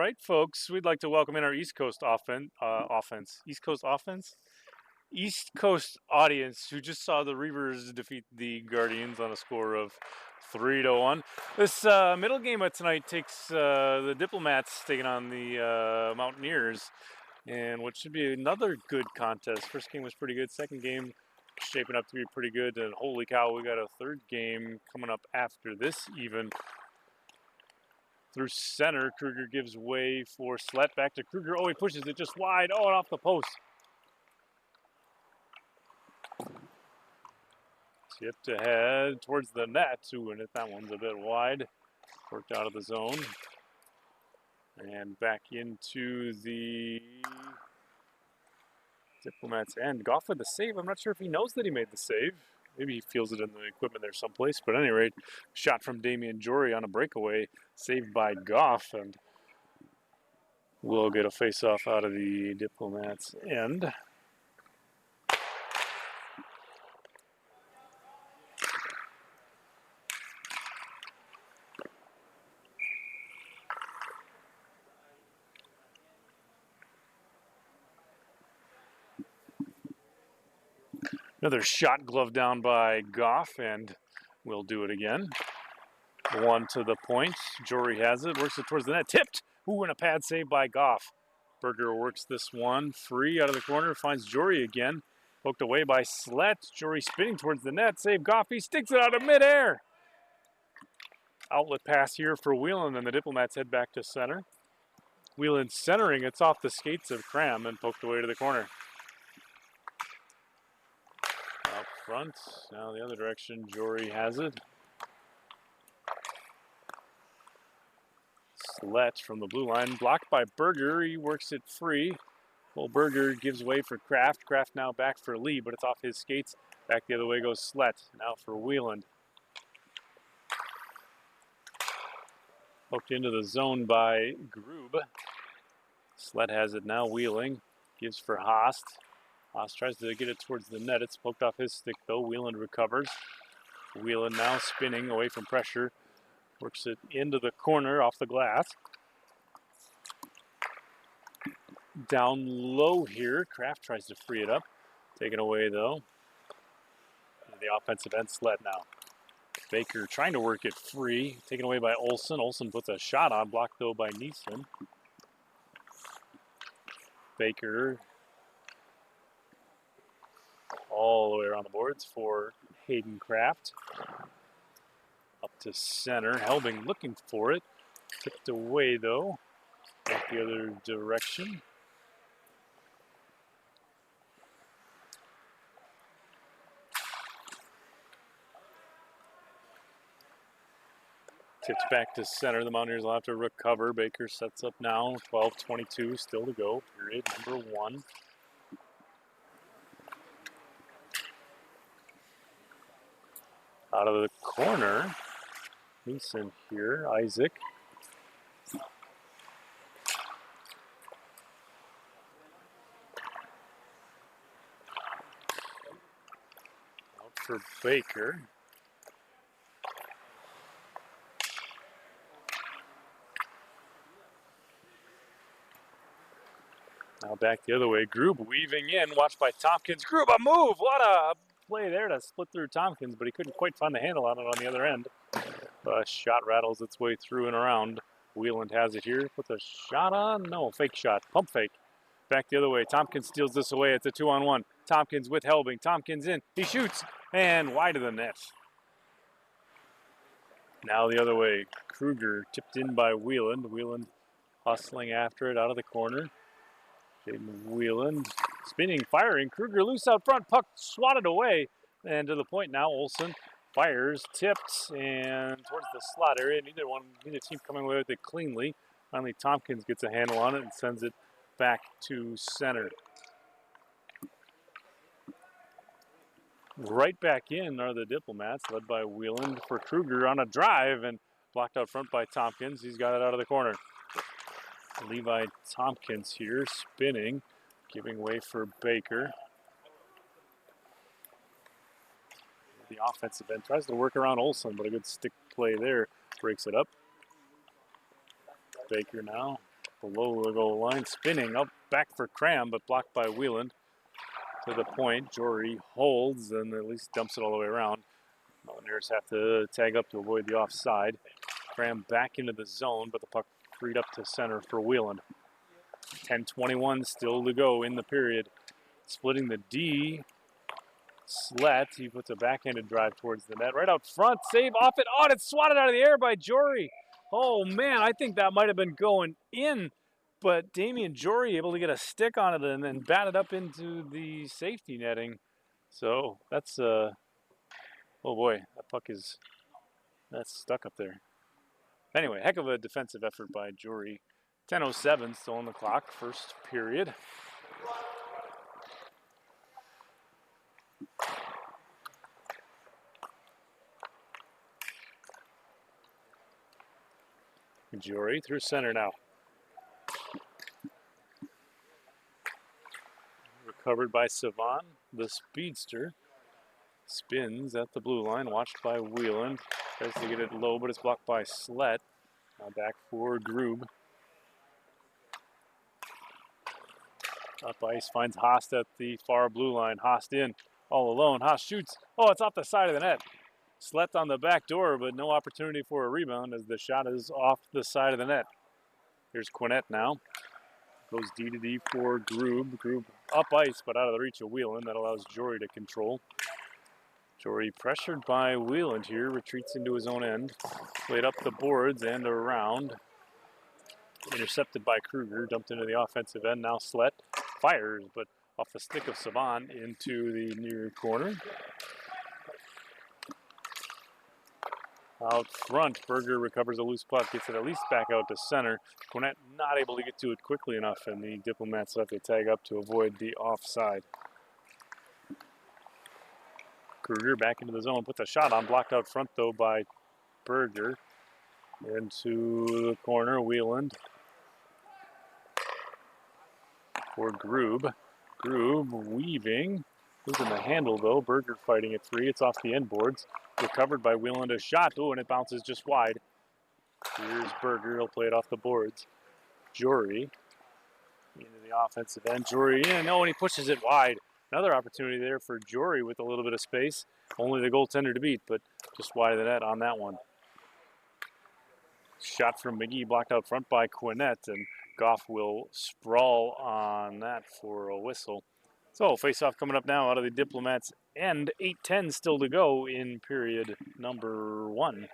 right, folks. We'd like to welcome in our East Coast East Coast audience who just saw the Reavers defeat the Guardians on a score of 3-1. This middle game of tonight takes the Diplomats taking on the Mountaineers, and what should be another good contest. First game was pretty good. Second game shaping up to be pretty good. And holy cow, we got a third game coming up after this even. Through center, Kruger gives way for Slett. Back to Kruger. Oh, he pushes it just wide. Oh, and off the post. Tipped ahead towards the net. Ooh, and that one's a bit wide. Worked out of the zone. And back into the Diplomats end. Goff with the save. I'm not sure if he knows that he made the save. Maybe he feels it in the equipment there someplace. But at any rate, shot from Damian Jory on a breakaway. Saved by Goff. And we'll get a face-off out of the Diplomats end. Another shot glove down by Goff, and we'll do it again. One to the point. Jory has it, works it towards the net. Tipped! Ooh, and a pad save by Goff. Berger works this one free out of the corner, finds Jory again. Poked away by Slett. Jory spinning towards the net. Save Goff. He sticks it out of midair. Outlet pass here for Whelan, and the Diplomats head back to center. Whelan centering. It's off the skates of Cram and poked away to the corner. Out front. Now the other direction. Jory has it. Slett from the blue line. Blocked by Berger. He works it free. Well, Berger gives way for Kraft. Kraft now back for Lee, but it's off his skates. Back the other way goes Slett. Now for Whelan. Poked into the zone by Grube. Slett has it now. Wheeling. Gives for Haast. Haast tries to get it towards the net. It's poked off his stick, though. Whelan recovers. Whelan now spinning away from pressure. Works it into the corner off the glass. Down low here. Kraft tries to free it up. Taken away, though. The offensive end, Slett now. Baker trying to work it free. Taken away by Olsen. Olsen puts a shot on. Blocked, though, by Neeson. Baker all the way around the boards for Hayden Kraft. Up to center. Helbing looking for it. Tipped away, though. Back the other direction. Tips back to center. The Mountaineers will have to recover. Baker sets up now. 12:22 still to go. Period number 1. Out of the corner. Neeson here. Isaac. Out for Baker. Now back the other way. Grube weaving in. Watched by Tompkins. Grube, a move! What a play there to split through Tompkins, but he couldn't quite find the handle on it on the other end. Shot rattles its way through and around. Wheeland has it here. Puts a shot on. No, fake shot. Pump fake. Back the other way. Tompkins steals this away. It's a 2-on-1. Tompkins with Helbing. Tompkins in. He shoots. And wide of the net. Now the other way. Kruger tipped in by Wheeland. Wheeland hustling after it out of the corner. Jaden Wheeland spinning, firing. Kruger loose out front. Puck swatted away. And to the point now. Olsen fires, tipped, and towards the slot area. Neither team coming away with it cleanly. Finally, Tompkins gets a handle on it and sends it back to center. Right back in are the Diplomats, led by Wheeland for Kruger on a drive and blocked out front by Tompkins. He's got it out of the corner. Levi Tompkins here spinning, giving way for Baker. The offensive end tries to work around Olsen, but a good stick play there breaks it up. Baker now below the goal line, spinning up back for Cram, but blocked by Wheeland. To the point, Jory holds and at least dumps it all the way around. Mountaineers have to tag up to avoid the offside. Cram back into the zone, but the puck freed up to center for Wheeland. 10:21 still to go in the period. Splitting the D. Slett, he puts a backhanded drive towards the net. Right out front, save off it. Oh, and it's swatted out of the air by Jory. Oh, man, I think that might have been going in. But Damian Jory able to get a stick on it and then bat it up into the safety netting. So that's, oh boy, that puck is, that's stuck up there. Anyway, heck of a defensive effort by Jory. 10:07 still on the clock, first period. Jory through center now. Recovered by Savan, the speedster. Spins at the blue line, watched by Wheeland. Tries to get it low, but it's blocked by Slett. Now back for Groob. Up ice, finds Haast at the far blue line. Haast in, all alone. Haast shoots. Oh, it's off the side of the net. Slett on the back door, but no opportunity for a rebound as the shot is off the side of the net. Here's Quinnett now. Goes D to D for Groob. Groob up ice, but out of the reach of Wheeland. That allows Jory to control. Jory pressured by Wheeland here, retreats into his own end. Played up the boards and around. Intercepted by Kruger, dumped into the offensive end. Now Slett fires, but off the stick of Savan into the near corner. Out front, Berger recovers a loose puck, gets it at least back out to center. Quinnett not able to get to it quickly enough, and the Diplomats have to tag up to avoid the offside. Kruger back into the zone, puts a shot on, blocked out front though by Berger. Into the corner, Wheeland. For Groob. Groob weaving. Losing the handle though. Berger fighting it free. It's off the end boards. Recovered by Wheeland. A shot. Oh, and it bounces just wide. Here's Berger. He'll play it off the boards. Jory into the offensive end. Jory in. Oh, and he pushes it wide. Another opportunity there for Jory with a little bit of space. Only the goaltender to beat, but just wide of the net on that one. Shot from McGee blocked out front by Quinnett, and Goff will sprawl on that for a whistle. So face-off coming up now out of the Diplomats end. 8:10 still to go in period number 1.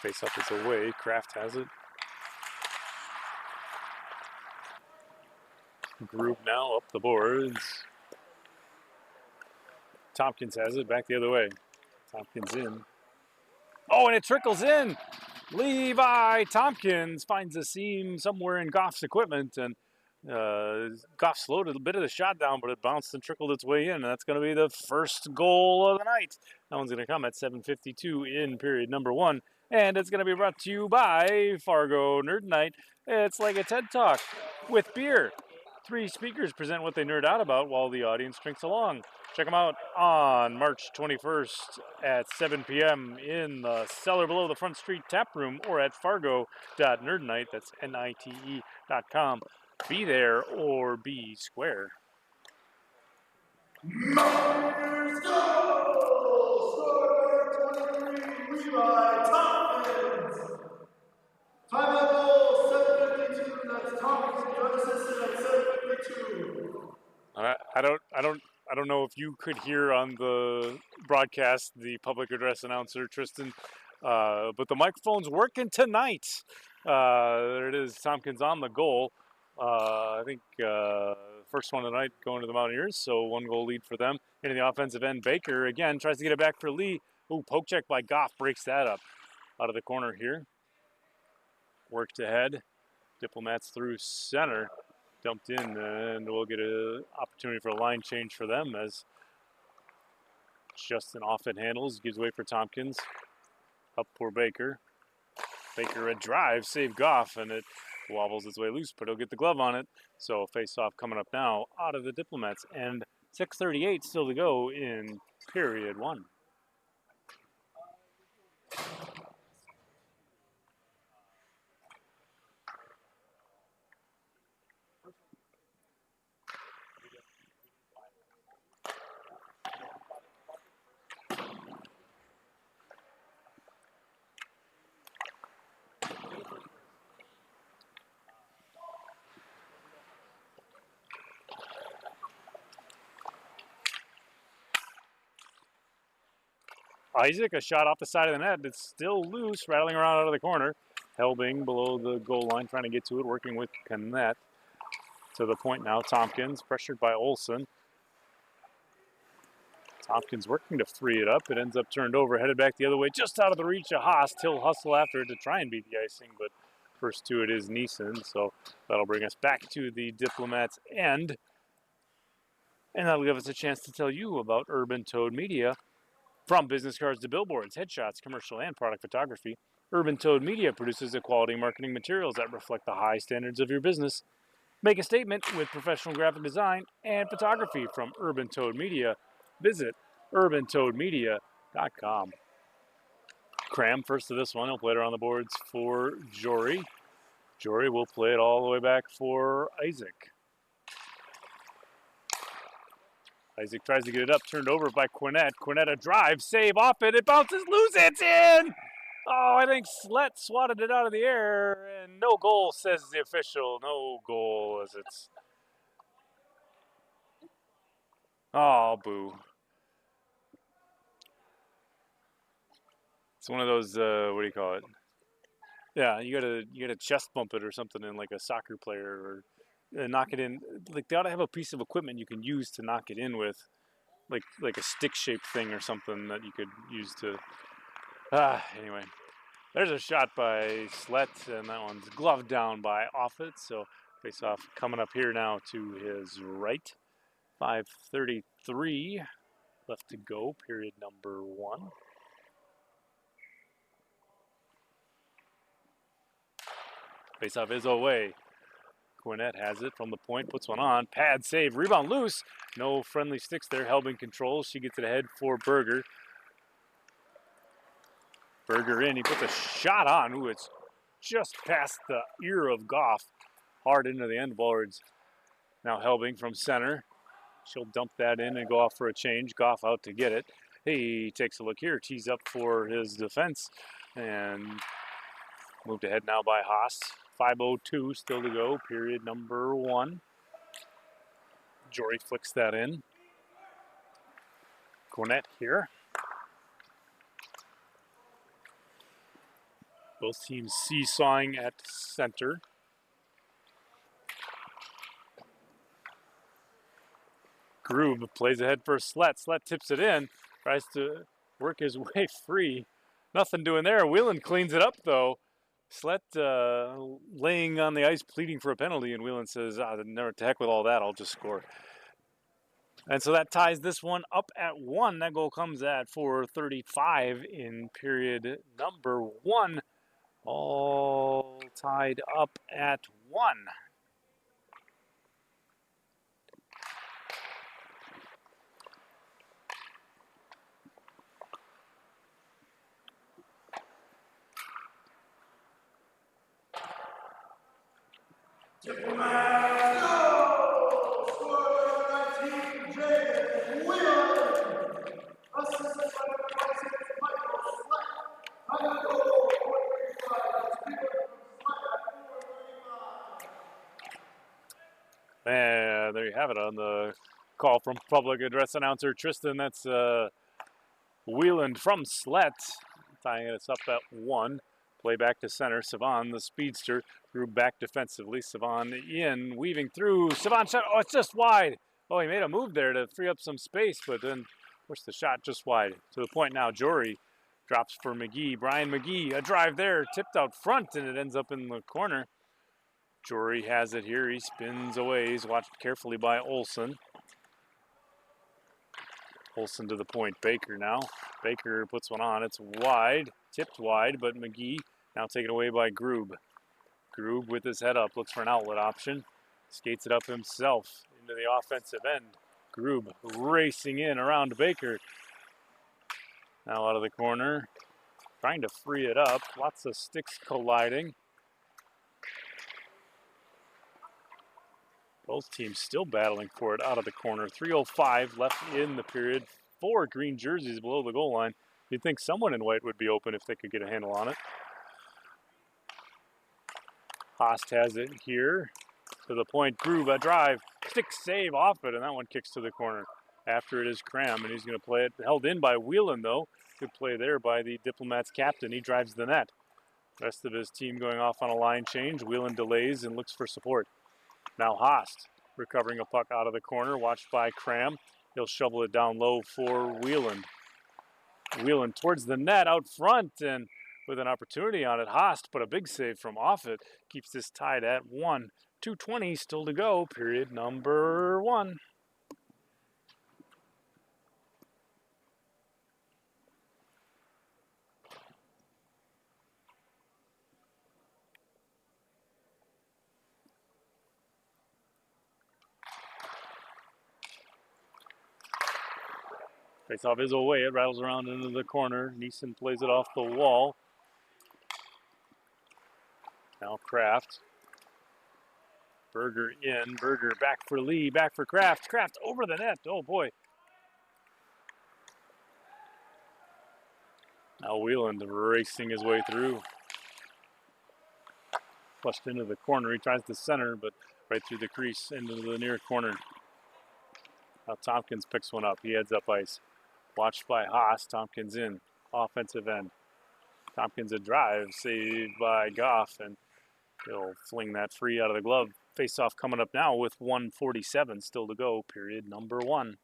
Face-off is away. Kraft has it. Group now up the boards. Tompkins has it back the other way. Tompkins in. Oh, and it trickles in. Levi Tompkins finds a seam somewhere in Goff's equipment, and Goff slowed a bit of the shot down, but it bounced and trickled its way in, and that's going to be the first goal of the night. That one's going to come at 7:52 in period number 1, and it's going to be brought to you by Fargo Nerd Night. It's like a TED Talk with beer. 3 speakers present what they nerd out about while the audience drinks along. Check them out on March 21st at 7 p.m. in the cellar below the Front Street Tap Room or at fargo.nerdnight, that's NITE.com. Be there or be square. Mountaineers go! Score 23, Levi Tompkins! Time of goal, 7:52. That's Tompkins, the unassisted at 7:52. I don't know if you could hear on the broadcast the public address announcer Tristan, but the microphone's working tonight. There it is, Tompkins on the goal. I think first one of the night going to the Mountaineers, so 1-goal lead for them. Into the offensive end, Baker again tries to get it back for Lee. Ooh, poke check by Goff breaks that up out of the corner here. Worked ahead. Diplomats through center. Dumped in, and we'll get an opportunity for a line change for them as Justin off it handles, gives way for Tompkins. Up for Baker. Baker a drive, save Goff, and it wobbles its way loose, but he'll get the glove on it. So face-off coming up now out of the Diplomats, and 6:38 still to go in period one. Isaac, a shot off the side of the net. It's still loose, rattling around out of the corner. Helbing below the goal line, trying to get to it, working with Canet. To the point now, Tompkins, pressured by Olsen. Tompkins working to free it up. It ends up turned over, headed back the other way, just out of the reach of Haas. He'll hustle after it to try and beat the icing, but first to it is Neeson. So that'll bring us back to the Diplomats' end. And that'll give us a chance to tell you about Urban Toad Media. From business cards to billboards, headshots, commercial, and product photography, Urban Toad Media produces the quality marketing materials that reflect the high standards of your business. Make a statement with professional graphic design and photography from Urban Toad Media. Visit urbantoadmedia.com. Cram first to this one. He'll play it around the boards for Jory. Jory will play it all the way back for Isaac. Isaac tries to get it up, turned over by Quinnett. Quinnett a drive, save off it. It bounces loose, it's in! Oh, I think Slett swatted it out of the air, and no goal, says the official. No goal, as it's... Oh, boo. It's one of those, what do you call it? Yeah, you gotta chest bump it or something in like a soccer player, or knock it in. Like they ought to have a piece of equipment you can use to knock it in with, like a stick-shaped thing or something that you could use to. Anyway, there's a shot by Slett, and that one's gloved down by Offit. So face-off coming up here now to his right. 5:33 left to go. Period number one. Face-off is away. Quinnett has it from the point, puts one on. Pad save, rebound loose. No friendly sticks there. Helbing controls. She gets it ahead for Berger. Berger in. He puts a shot on. Ooh, it's just past the ear of Goff. Hard into the end boards. Now Helbing from center. She'll dump that in and go off for a change. Goff out to get it. He takes a look here. Tees up for his defense. And moved ahead now by Haas. 5:02 still to go, period number one. Jory flicks that in. Quinnett here. Both teams seesawing at center. Groove plays ahead for Slett. Slett tips it in, tries to work his way free. Nothing doing there. Whelan cleans it up though. Slett laying on the ice pleading for a penalty, and Whelan says, never to heck with all that, I'll just score. And so that ties this one up at one. That goal comes at 4:35 in period number one. All tied up at one. Diplomats, go! Scorer 19, Jaden Wheelan. Assisted by number 26, Michael Slett. Time to goal, 4:35. And there you have it on the call from public address announcer Tristan. That's Wheeland from Slett, tying us up at one. Play back to center. Savan, the speedster, grew back defensively. Savan in, weaving through. Savan shot. Oh, it's just wide. Oh, he made a move there to free up some space, but then pushed the shot just wide. To the point now, Jory drops for McGee. Brian McGee, a drive there, tipped out front, and it ends up in the corner. Jory has it here. He spins away. He's watched carefully by Olsen. Olsen to the point. Baker now. Baker puts one on. It's wide. Tipped wide, but McGee Now taken away by Groob. Groob with his head up, looks for an outlet option. Skates it up himself into the offensive end. Groob racing in around Baker. Now out of the corner, trying to free it up. Lots of sticks colliding. Both teams still battling for it out of the corner. 3:05 left in the period. 4 green jerseys below the goal line. You'd think someone in white would be open if they could get a handle on it. Haast has it here. To the point, Groob, a drive. Stick save off it, and that one kicks to the corner. After it is Cram, and he's going to play it. Held in by Whelan, though. Good play there by the Diplomats captain. He drives the net. Rest of his team going off on a line change. Whelan delays and looks for support. Now Haast recovering a puck out of the corner, watched by Cram. He'll shovel it down low for Whelan. Whelan towards the net out front, and with an opportunity on it, Haast, but a big save from off it. Keeps this tied at 1. 2:20 still to go, period number 1. Face-off is away. It rattles around into the corner. Neeson plays it off the wall. Now Kraft. Berger in. Berger back for Lee. Back for Kraft. Kraft over the net. Oh, boy. Now Whelan racing his way through. Flushed into the corner. He tries to center, but right through the crease into the near corner. Now Tompkins picks one up. He heads up ice. Watched by Haas. Tompkins in. Offensive end. Tompkins a drive. Saved by Goff. And he'll fling that free out of the glove. Face-off coming up now with 1:47 still to go. Period number 1.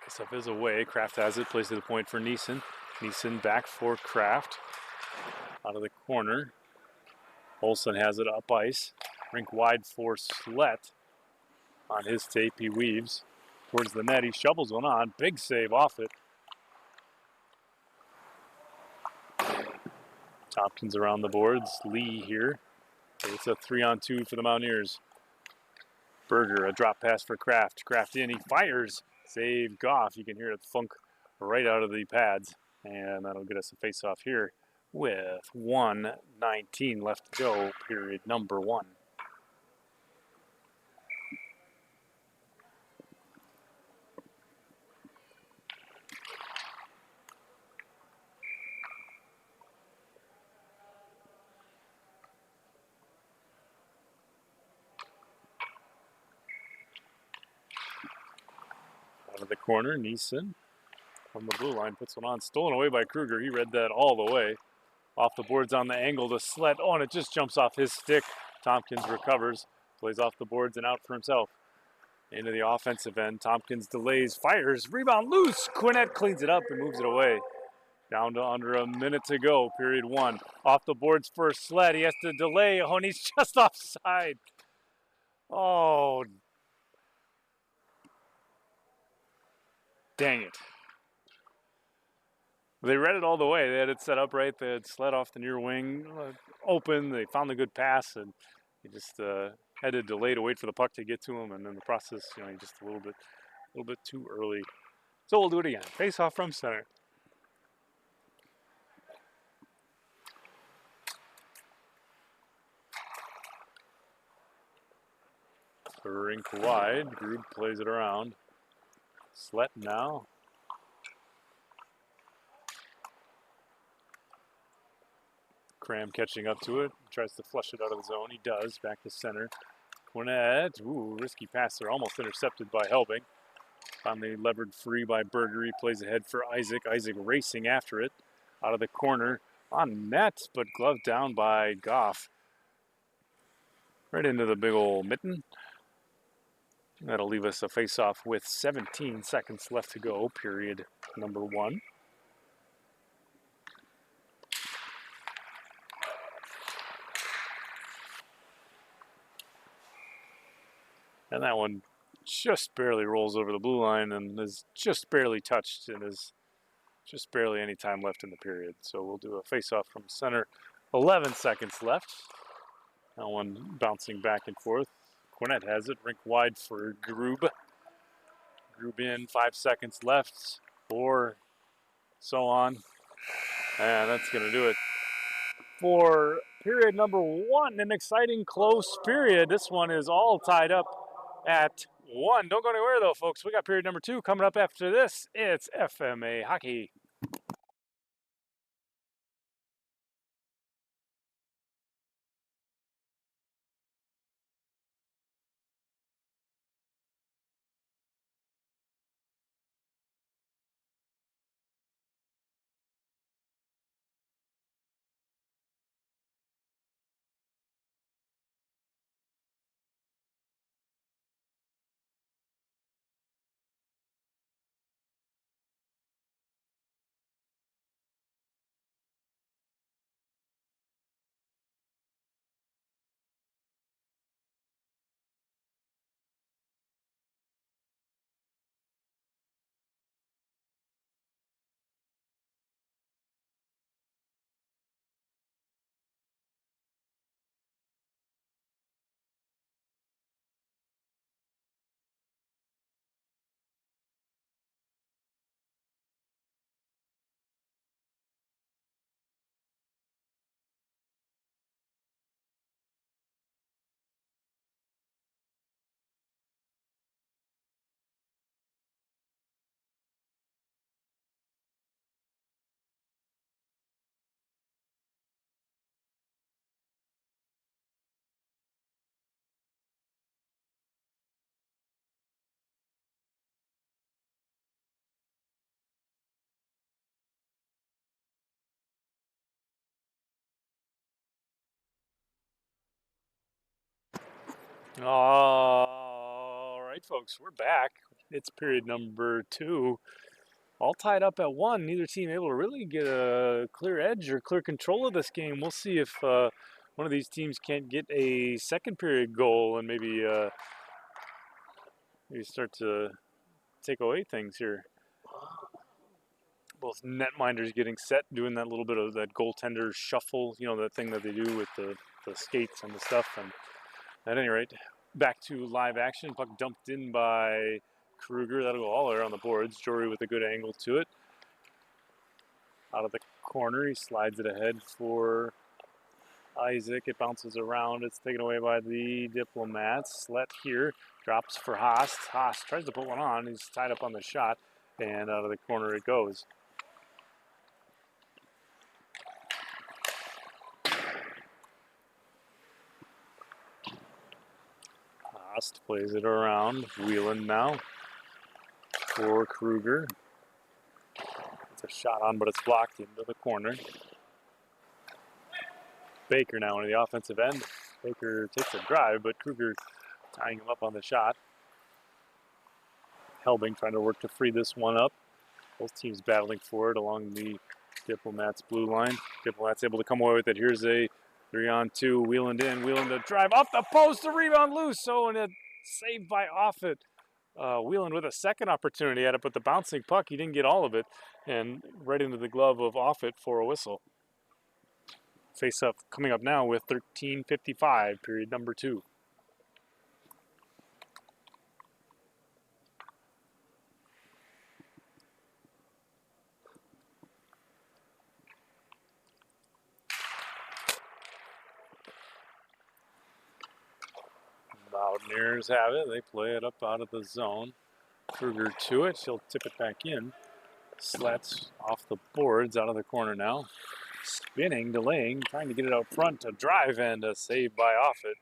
Face-off is away. Kraft has it. Plays to the point for Neeson. Neeson back for Kraft. Out of the corner. Olsen has it up ice. Rink wide for Slett. On his tape, he weaves towards the net. He shovels one on. Big save off it. Tompkins around the boards. Lee here. It's a 3-on-2 for the Mountaineers. Berger, a drop pass for Kraft. Kraft in. He fires. Save Goff. You can hear it thunk right out of the pads. And that'll get us a face-off here with 1:19 left to go, period number 1. Out of the corner, Neeson from the blue line puts one on. Stolen away by Kruger. He read that all the way. Off the boards on the angle to Slett. Oh, and it just jumps off his stick. Tompkins recovers. Plays off the boards and out for himself. Into the offensive end. Tompkins delays, fires, rebound loose. Quinnett cleans it up and moves it away. Down to under a minute to go, period 1. Off the boards for Slett. He has to delay. Oh, and he's just offside. Oh, dang it. They read it all the way. They had it set up right. They had Slett off the near wing, open. They found the good pass, and he just had to delay to wait for the puck to get to him. And in the process, he just a little bit too early. So we'll do it again. Face off from center. Rink wide. Groob plays it around. Slett now. Cram catching up to it. Tries to flush it out of the zone. He does. Back to center. Quinnett. Ooh, risky pass there. Almost intercepted by Helbing. Finally levered free by Berger. He plays ahead for Isaac. Isaac racing after it. Out of the corner. On net, but gloved down by Goff. Right into the big old mitten. That'll leave us a face-off with 17 seconds left to go, period number 1. And that one just barely rolls over the blue line and is just barely touched and is just barely any time left in the period. So we'll do a face-off from center. 11 seconds left. That one bouncing back and forth. Cornette has it, rink wide for Grube. Grube in, 5 seconds left, 4, so on. And that's going to do it for period number 1. An exciting close period. This one is all tied up at 1. Don't go anywhere though, folks. We got period number 2 coming up after this. It's FMA Hockey. All right, folks, we're back. It's period number 2. All tied up at 1. Neither team able to really get a clear edge or clear control of this game. We'll see if one of these teams can't get a second period goal and maybe start to take away things here. Both netminders getting set, doing that little bit of that goaltender shuffle, you know, that thing that they do with the skates and the stuff. And at any rate, back to live action. Puck dumped in by Kruger. That'll go all around the boards. Jory with a good angle to it. Out of the corner, he slides it ahead for Isaac. It bounces around. It's taken away by the Diplomats. Let here drops for Haas. Haas tries to put one on. He's tied up on the shot, and out of the corner it goes. Haas plays it around. Wheelan now for Kruger. It's a shot on, but it's blocked into the corner. Baker now on the offensive end. Baker takes a drive, but Kruger tying him up on the shot. Helbing trying to work to free this one up. Both teams battling for it along the Diplomats blue line. Diplomats able to come away with it. Here's a 3-on-2. Wheeland in. Wheeland to drive off the post. The rebound loose. So, and a save by Offit. Wheeland with a second opportunity at it, but the bouncing puck, he didn't get all of it. And right into the glove of Offit for a whistle. Face-up coming up now with 13:55, period number 2. Mountaineers have it. They play it up out of the zone. Kruger to it. She'll tip it back in. Slats off the boards out of the corner now. Spinning, delaying, trying to get it out front. A drive and a save by Offit.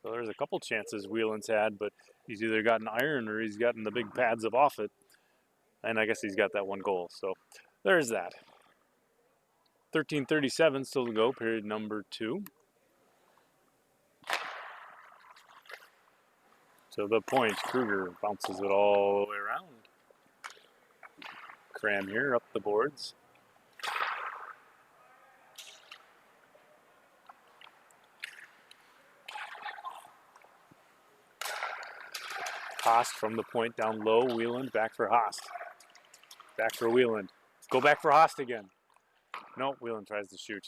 So there's a couple chances Wheelan's had, but he's either gotten iron or he's gotten the big pads of Offit. And I guess he's got that one goal. So there's that. 13:37 still to go, period number 2. To the point, Kruger bounces it all the way around. Cram here up the boards. Haast from the point down low. Wieland back for Haast. Back for Wieland. Go back for Haast again. No, Wieland tries to shoot.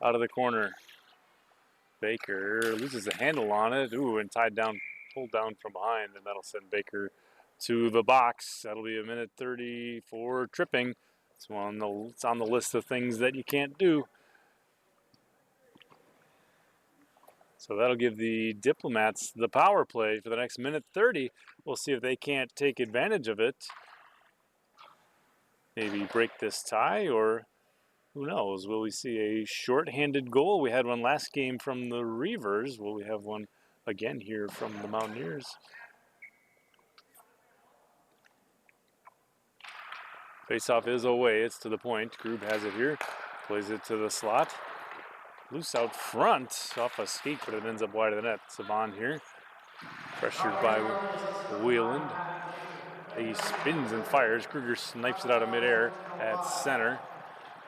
Out of the corner. Baker loses the handle on it. Ooh, and tied down, pulled down from behind, and that'll send Baker to the box. That'll be a minute 30 for tripping. It's on the list of things that you can't do. So that'll give the Diplomats the power play for the next minute 30. We'll see if they can't take advantage of it. Maybe break this tie, or who knows? Will we see a short-handed goal? We had one last game from the Reavers. Will we have one again here from the Mountaineers? Face-off is away. It's to the point. Grube has it here. Plays it to the slot. Loose out front off a skate, but it ends up wide of the net. Savon here. Pressured by Wieland. He spins and fires. Kruger snipes it out of midair at center.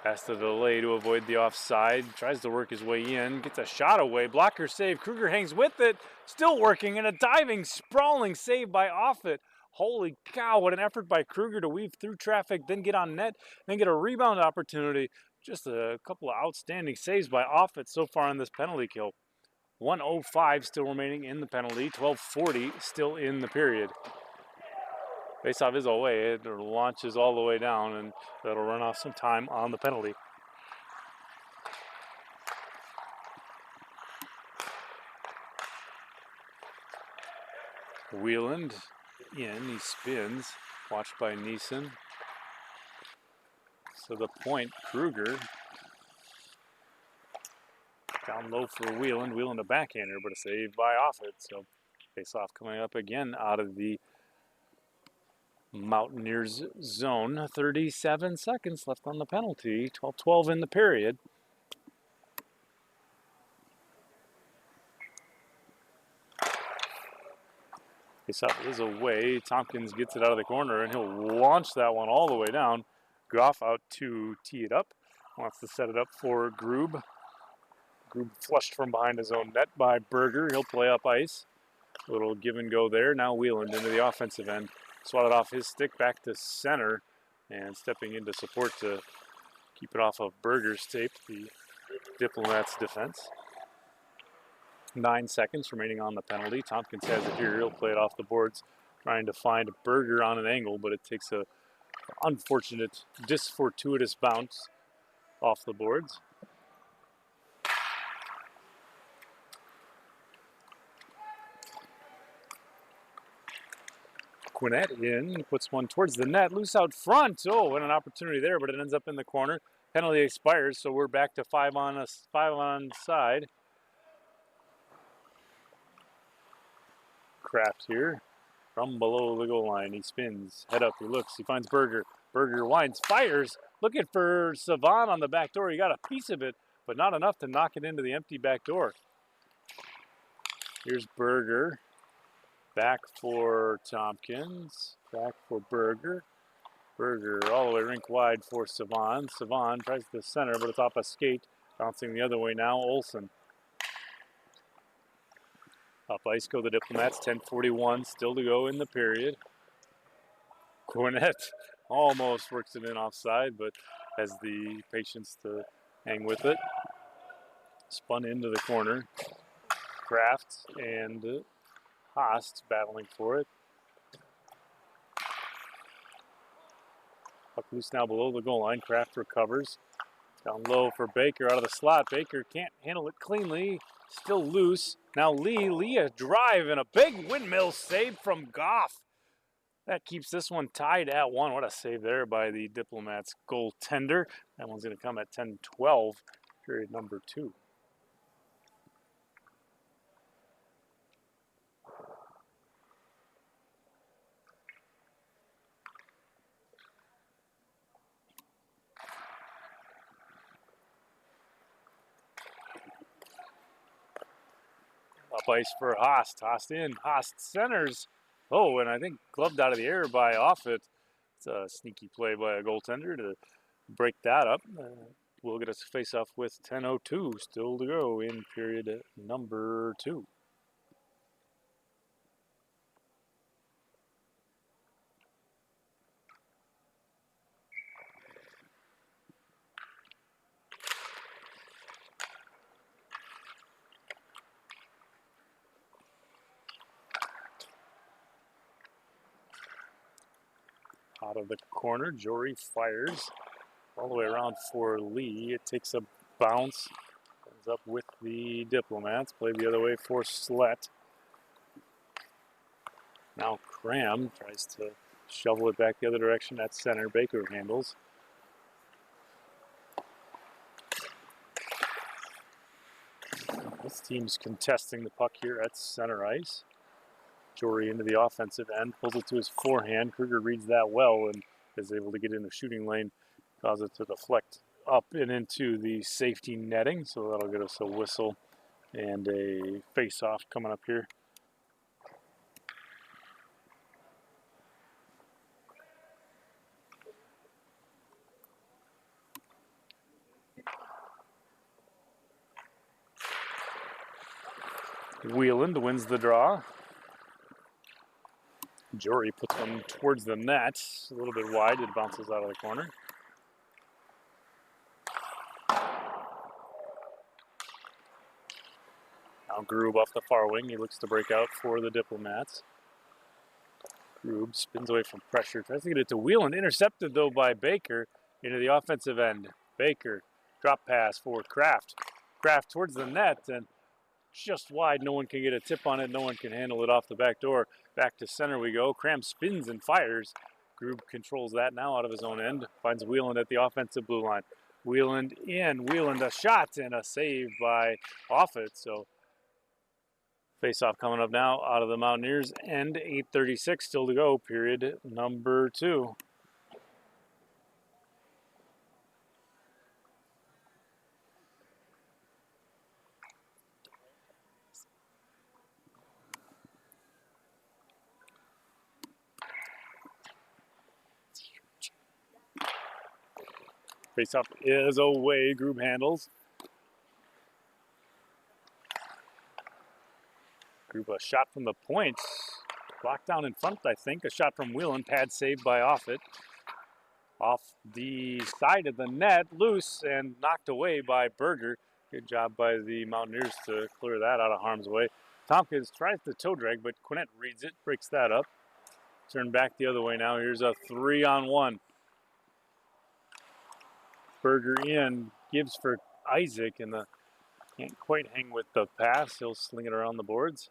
Has to delay to avoid the offside. Tries to work his way in. Gets a shot away. Blocker save. Kruger hangs with it. Still working. And a diving, sprawling save by Offit. Holy cow, what an effort by Kruger to weave through traffic, then get on net, then get a rebound opportunity. Just a couple of outstanding saves by Offit so far in this penalty kill. 1:05 still remaining in the penalty. 12:40 still in the period. Faceoff is away. It launches all the way down, and that'll run off some time on the penalty. Wieland in, he spins, watched by Neeson. So the point, Kruger. Down low for Wieland. Wieland a backhander, but a save by Offit. So face-off coming up again out of the Mountaineers zone. 37 seconds left on the penalty. 12-12 in the period. Face-off is away. Tompkins gets it out of the corner, and he'll launch that one all the way down. Goff out to tee it up. Wants to set it up for Grube. Grube flushed from behind his own net by Berger. He'll play up ice. A little give and go there. Now Wieland into the offensive end. Swatted off his stick back to center. And stepping into support to keep it off of Berger's tape, the Diplomats defense. 9 seconds remaining on the penalty. Tompkins has it here. He'll play it off the boards, trying to find Berger on an angle, but it takes a unfortunate, disfortuitous bounce off the boards. Quinnett in, puts one towards the net, loose out front. Oh, and an opportunity there, but it ends up in the corner. Penalty expires, so we're back to five on side. Kraft here from below the goal line. He spins, head up, he looks, he finds Berger. Berger winds, fires, looking for Savon on the back door. He got a piece of it, but not enough to knock it into the empty back door. Here's Berger. Back for Tompkins. Back for Berger. Berger all the way rink wide for Savon. Savon tries to center, but it's off a skate. Bouncing the other way now, Olsen. Up ice go the Diplomats, 10:41 still to go in the period. Quinnett almost works it in offside, but has the patience to hang with it. Spun into the corner. Kraft and Haast battling for it. Puck loose now below the goal line. Kraft recovers. Down low for Baker out of the slot. Baker can't handle it cleanly. Still loose. Now Lee a drive and a big windmill save from Goff. That keeps this one tied at 1. What a save there by the Diplomats goaltender. That one's going to come at 10:12, period number 2. Up ice for Haast. Haast in. Haast centers. Oh, and I think gloved out of the air by Offit. It's a sneaky play by a goaltender to break that up. We'll get us a face-off with 10:02 still to go in period number 2. Out of the corner, Jory fires all the way around for Lee. It takes a bounce, ends up with the Diplomats. Play the other way for Slett. Now Cram tries to shovel it back the other direction at center. Baker handles. This team's contesting the puck here at center ice. Jory into the offensive end, pulls it to his forehand. Kruger reads that well and is able to get in the shooting lane, cause it to deflect up and into the safety netting. So that'll get us a whistle and a face-off coming up here. Wheeland wins the draw. Jory puts one towards the net, a little bit wide. It bounces out of the corner. Now Grube off the far wing. He looks to break out for the Diplomats. Grube spins away from pressure, tries to get it to Wheeland. Intercepted, though, by Baker into the offensive end. Baker, drop pass for Kraft. Kraft towards the net, and just wide. No one can get a tip on it. No one can handle it off the back door. Back to center we go. Cram spins and fires. Grube controls that now out of his own end. Finds Wheeland at the offensive blue line. Wheeland in. Wheeland a shot and a save by Offit. So face-off coming up now out of the Mountaineers end. 8:36 still to go. Period number 2. Face-off is away. Grube handles. Grube a shot from the point. Blocked down in front, I think. A shot from Wheeland. Pad saved by Offit. Off the side of the net. Loose and knocked away by Berger. Good job by the Mountaineers to clear that out of harm's way. Tompkins tries the toe drag, but Quinnett reads it. Breaks that up. Turn back the other way now. Here's a 3-on-1. Berger in, gives for Isaac, and the can't quite hang with the pass. He'll sling it around the boards.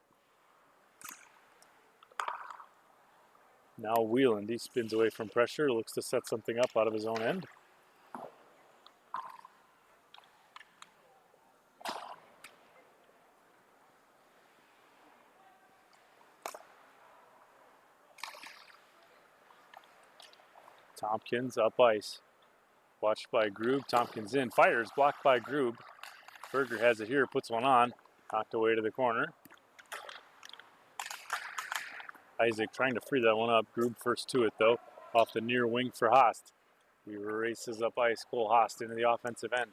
Now Wheeland, he spins away from pressure, looks to set something up out of his own end. Tompkins up ice. Watched by Grube. Tompkins in. Fires. Blocked by Grube. Berger has it here. Puts one on. Knocked away to the corner. Isaac trying to free that one up. Grube first to it, though. Off the near wing for Haast. He races up ice. Cole Haast into the offensive end.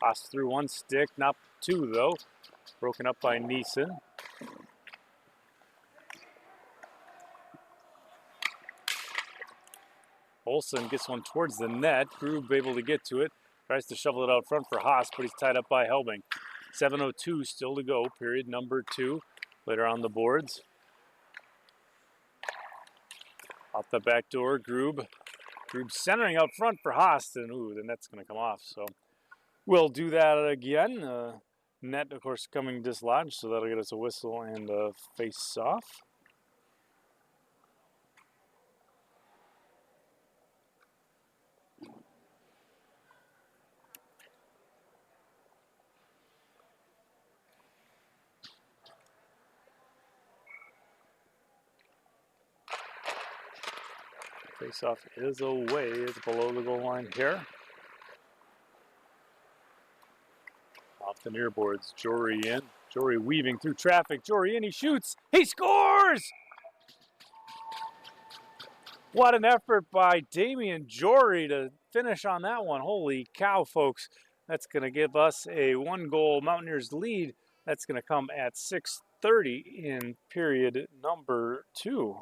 Haast through one stick. Not two, though. Broken up by Neeson. Olsen gets one towards the net. Grube able to get to it. Tries to shovel it out front for Haas, but he's tied up by Helbing. 7:02 still to go, period number 2. Later on the boards. Out the back door, Grube. Grube centering out front for Haas, and ooh, the net's going to come off. So we'll do that again. Net, of course, coming dislodged, so that'll get us a whistle and a face-off. Face-off is away. It's below the goal line here. Off the near boards, Jory in. Jory weaving through traffic. Jory in, he shoots. He scores! What an effort by Damian Jory to finish on that one. Holy cow, folks. That's going to give us a 1-goal Mountaineers lead. That's going to come at 6:30 in period number 2.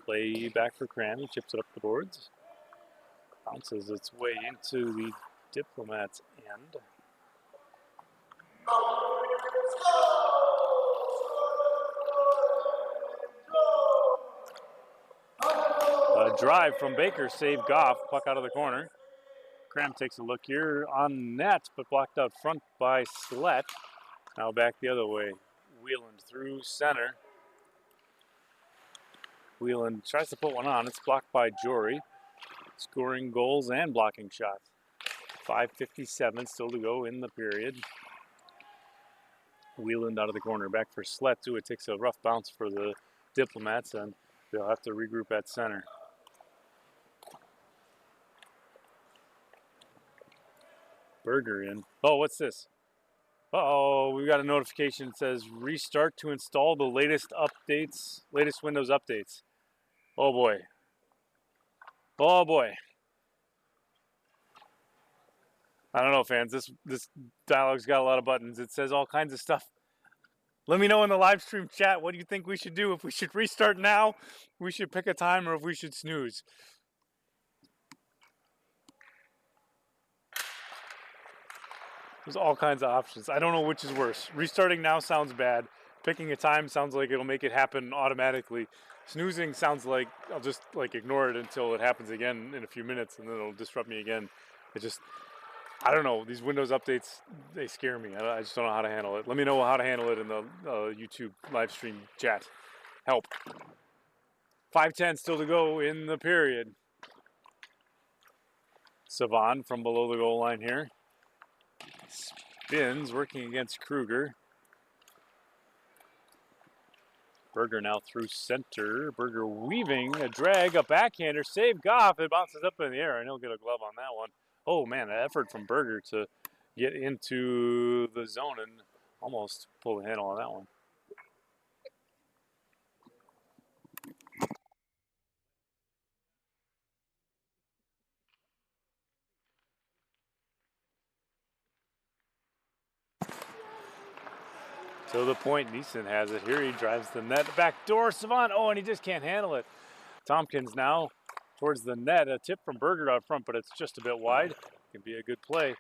Play back for Cram. He chips it up the boards. Bounces its way into the Diplomats end. A drive from Baker, save Goff, puck out of the corner. Cram takes a look here on net, but blocked out front by Slett. Now back the other way. Wheeland through center. Wheeland tries to put one on. It's blocked by Jory. Scoring goals and blocking shots. 5:57 still to go in the period. Wheeland out of the corner, back for Slett too. It takes a rough bounce for the Diplomats, and they'll have to regroup at center. Berger in. Oh, what's this? Uh-oh, we got a notification that says restart to install the latest updates, latest Windows updates. Oh boy. Oh boy. I don't know, fans. This dialogue's got a lot of buttons. It says all kinds of stuff. Let me know in the live stream chat, what do you think we should do? If we should restart now, we should pick a time, or if we should snooze. There's all kinds of options. I don't know which is worse. Restarting now sounds bad. Picking a time sounds like it'll make it happen automatically. Snoozing sounds like I'll just ignore it until it happens again in a few minutes, and then it'll disrupt me again. I don't know. These Windows updates, they scare me. I just don't know how to handle it. Let me know how to handle it in the YouTube live stream chat. Help. 5:10 still to go in the period. Savon from below the goal line here. Spins, working against Kruger. Berger now through center. Berger weaving a drag, a backhander, save Goff. It bounces up in the air, and he'll get a glove on that one. Oh man, an effort from Berger to get into the zone and almost pull the handle on that one. To the point, Neeson has it here. He drives the net, back door, Savant. Oh, and he just can't handle it. Tompkins now towards the net. A tip from Berger out front, but it's just a bit wide. Can be a good play.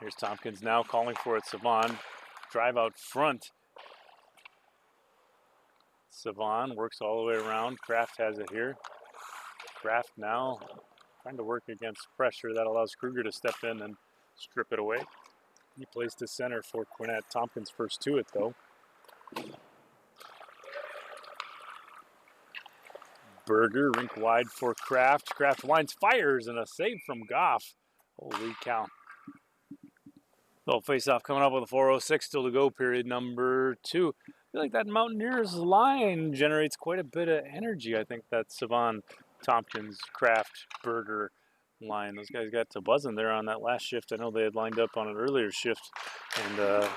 Here's Tompkins now calling for it. Savon, drive out front. Savon works all the way around. Kraft has it here. Kraft now trying to work against pressure. That allows Kruger to step in and strip it away. He plays to center for Quinette. Tompkins first to it, though. Berger, rink wide for Kraft. Kraft winds, fires, and a save from Goff. Holy cow. Little face-off coming up with a 4:06 still to go, period number 2. I feel like that Mountaineers line generates quite a bit of energy. I think that Savon, Tompkins, Kraft, Berger line. Those guys got to buzzing there on that last shift. I know they had lined up on an earlier shift and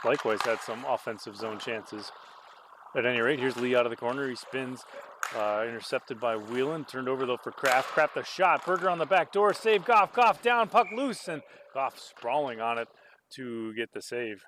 likewise had some offensive zone chances. At any rate, here's Lee out of the corner. He spins, intercepted by Whelan. Turned over though for Kraft. Kraft a shot. Berger on the back door. Save Goff. Goff down. Puck loose. And Goff sprawling on it to get the save.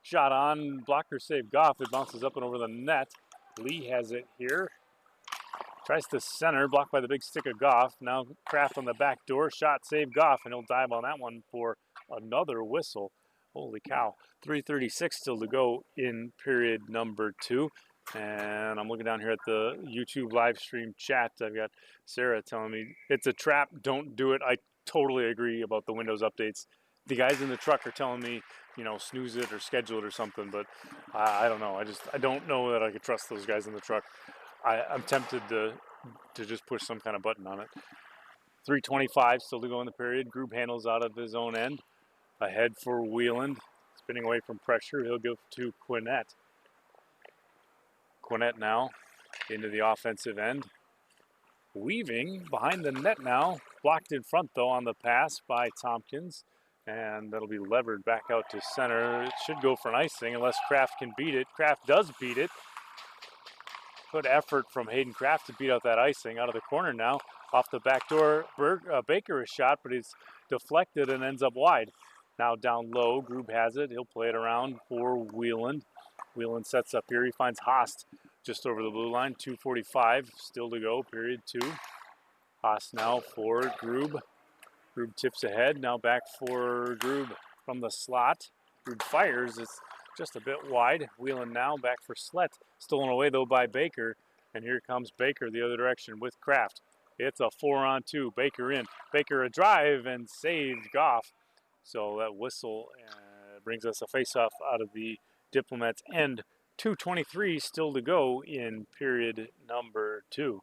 Shot on, blocker save Goff. It bounces up and over the net. Lee has it here. Tries to center, blocked by the big stick of Goff. Now Kraft on the back door, shot save Goff, and he'll dive on that one for another whistle. Holy cow. 3:36 still to go in period number 2. And I'm looking down here at the YouTube live stream chat. I've got Sarah telling me it's a trap, don't do it. I totally agree about the Windows updates. The guys in the truck are telling me, snooze it or schedule it or something, but I don't know. I don't know that I could trust those guys in the truck. I'm tempted to just push some kind of button on it. 3:25 still to go in the period. Group handles out of his own end. Ahead for Wheeland. Spinning away from pressure. He'll go to Quinette. Quinette now into the offensive end. Weaving behind the net now. Blocked in front, though, on the pass by Tompkins. And that'll be levered back out to center. It should go for an icing unless Kraft can beat it. Kraft does beat it. Good effort from Hayden Kraft to beat out that icing. Out of the corner now. Off the back door, Baker is shot, but he's deflected and ends up wide. Now down low, Grube has it. He'll play it around for Wheeland. Wheeland sets up here. He finds Haast just over the blue line. 2:45 still to go, period 2. Haast now for Grube. Grube tips ahead. Now back for Grube from the slot. Grube fires. It's just a bit wide. Wheeland now back for Slett. Stolen away though by Baker. And here comes Baker the other direction with Kraft. It's a 4-on-2. Baker in. Baker a drive and saved Goff. So that whistle brings us a face-off out of the Diplomats end. 2:23 still to go in period number 2.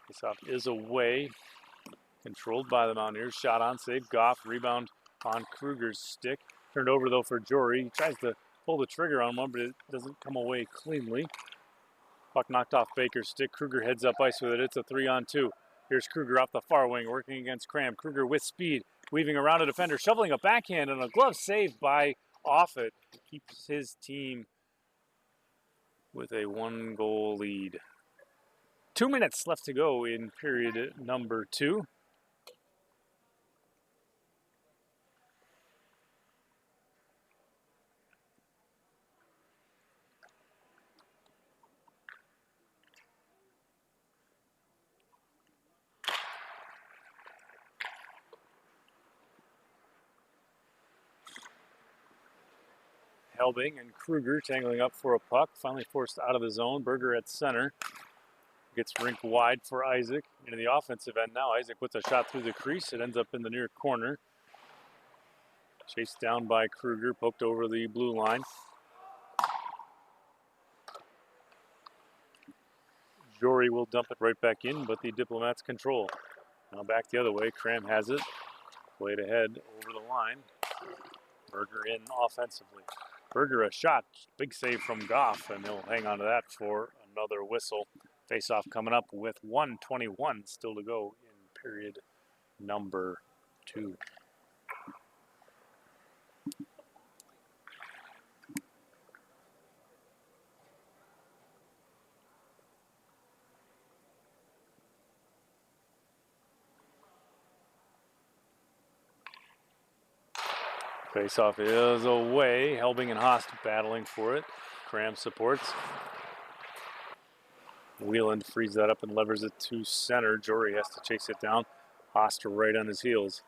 Face-off is away. Controlled by the Mountaineers. Shot on, save. Goff. Rebound on Kruger's stick. Turned over, though, for Jory. He tries to pull the trigger on one, but it doesn't come away cleanly. Puck knocked off Baker's stick. Kruger heads up ice with it. It's a 3-on-2. Here's Kruger off the far wing, working against Cram. Kruger with speed, weaving around a defender, shoveling a backhand, and a glove saved by Offit. Keeps his team with a 1-goal lead. 2 minutes left to go in period number 2. Helbing and Kruger tangling up for a puck. Finally forced out of the zone. Berger at center. Gets rink wide for Isaac. Into the offensive end now. Isaac puts a shot through the crease. It ends up in the near corner. Chased down by Kruger. Poked over the blue line. Jory will dump it right back in, but the Diplomats control. Now back the other way. Cram has it. Played ahead over the line. Berger in offensively. Berger a shot. Big save from Goff, and he'll hang on to that for another whistle. Face-off coming up with 1:21 still to go in period number 2. Face-off is away. Helbing and Haast battling for it. Cram supports. Wheeland frees that up and levers it to center. Jory has to chase it down. Haast right on his heels.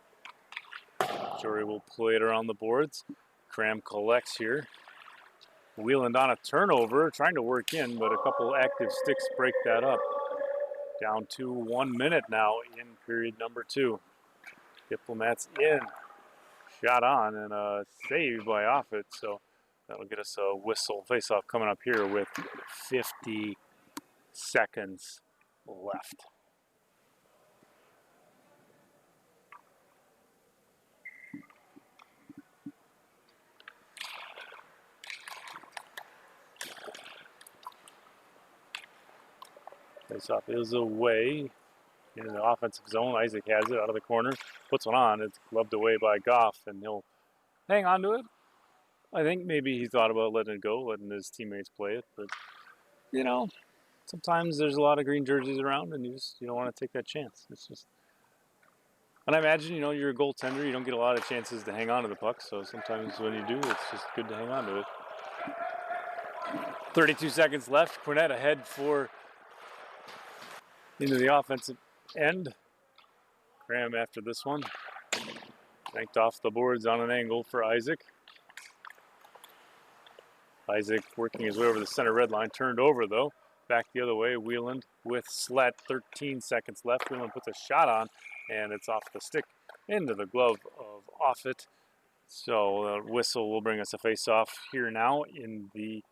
Jory will play it around the boards. Cram collects here. Wheeland on a turnover, trying to work in, but a couple active sticks break that up. Down to 1 minute now in period number 2. Diplomats in. Shot on and a save by Offit, so that'll get us a whistle. Face-off coming up here with 50 seconds left. Face-off is away in the offensive zone. Isaac has it out of the corner, puts one on. It's gloved away by Goff, and he'll hang on to it. I think maybe he thought about letting it go, letting his teammates play it, but you know, sometimes there's a lot of green jerseys around, and you don't want to take that chance. It's just, and I imagine, you're a goaltender, you don't get a lot of chances to hang on to the puck, so sometimes when you do, it's just good to hang on to it. 32 seconds left. Quinette ahead into the offensive end. Cram after this one. Yanked off the boards on an angle for Isaac. Isaac working his way over the center red line. Turned over, though. Back the other way. Wheeland with Slett. 13 seconds left. Wheeland puts a shot on, and it's off the stick into the glove of Offit. So the whistle will bring us a face-off here now in the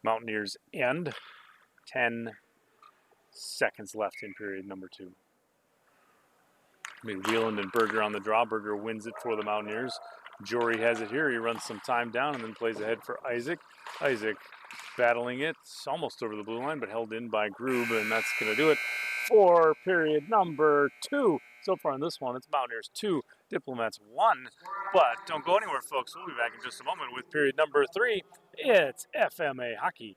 Mountaineers' end. 10 seconds left in period number 2. Wheeland and Berger on the draw. Berger wins it for the Mountaineers. Jory has it here. He runs some time down and then plays ahead for Isaac. Isaac battling it. It's almost over the blue line, but held in by Grube, and that's going to do it for period number 2. So far in this one, it's Mountaineers 2, Diplomats 1. But don't go anywhere, folks. We'll be back in just a moment with period number 3. It's FMA hockey.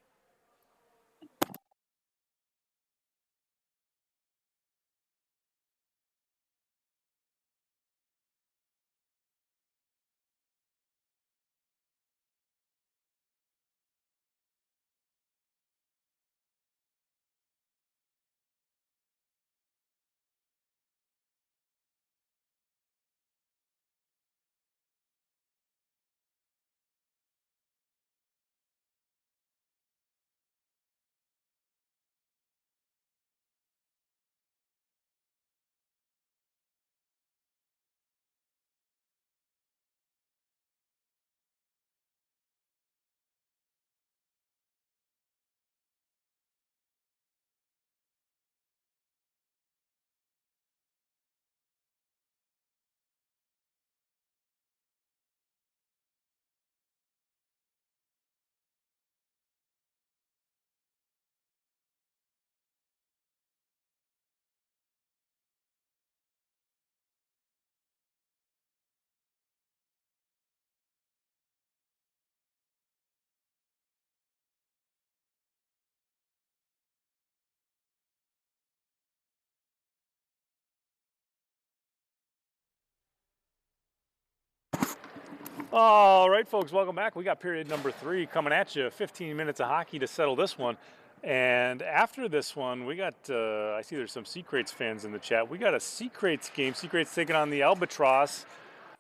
All right, folks, welcome back. We got period number 3 coming at you. 15 minutes of hockey to settle this one. And after this one, we got, I see there's some Secrates fans in the chat. We got a Secrates game. Secrates taking on the Albatross.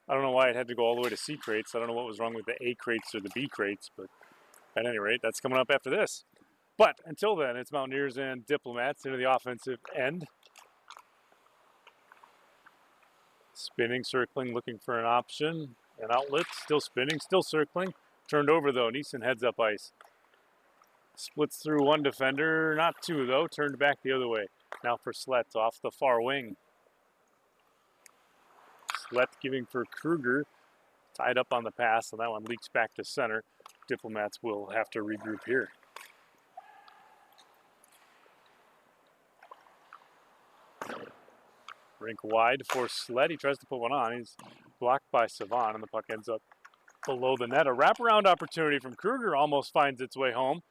I don't know why it had to go all the way to Secrates. I don't know what was wrong with the A crates or the B crates, but at any rate, that's coming up after this. But until then, it's Mountaineers and Diplomats into the offensive end. Spinning, circling, looking for an option. An outlet, still spinning, still circling. Turned over though, Neeson heads up ice. Splits through one defender, not two though, turned back the other way. Now for Slett off the far wing. Slett giving for Kruger, tied up on the pass, and that one leaks back to center. Diplomats will have to regroup here. Rink wide for Slett. He tries to put one on. He's blocked by Savon, and the puck ends up below the net. A wraparound opportunity from Kruger almost finds its way home.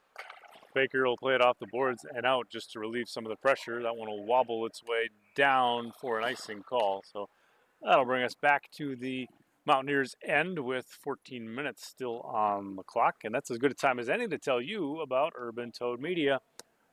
Baker will play it off the boards and out just to relieve some of the pressure. That one will wobble its way down for an icing call. So that'll bring us back to the Mountaineers end with 14 minutes still on the clock. And that's as good a time as any to tell you about Urban Toad Media.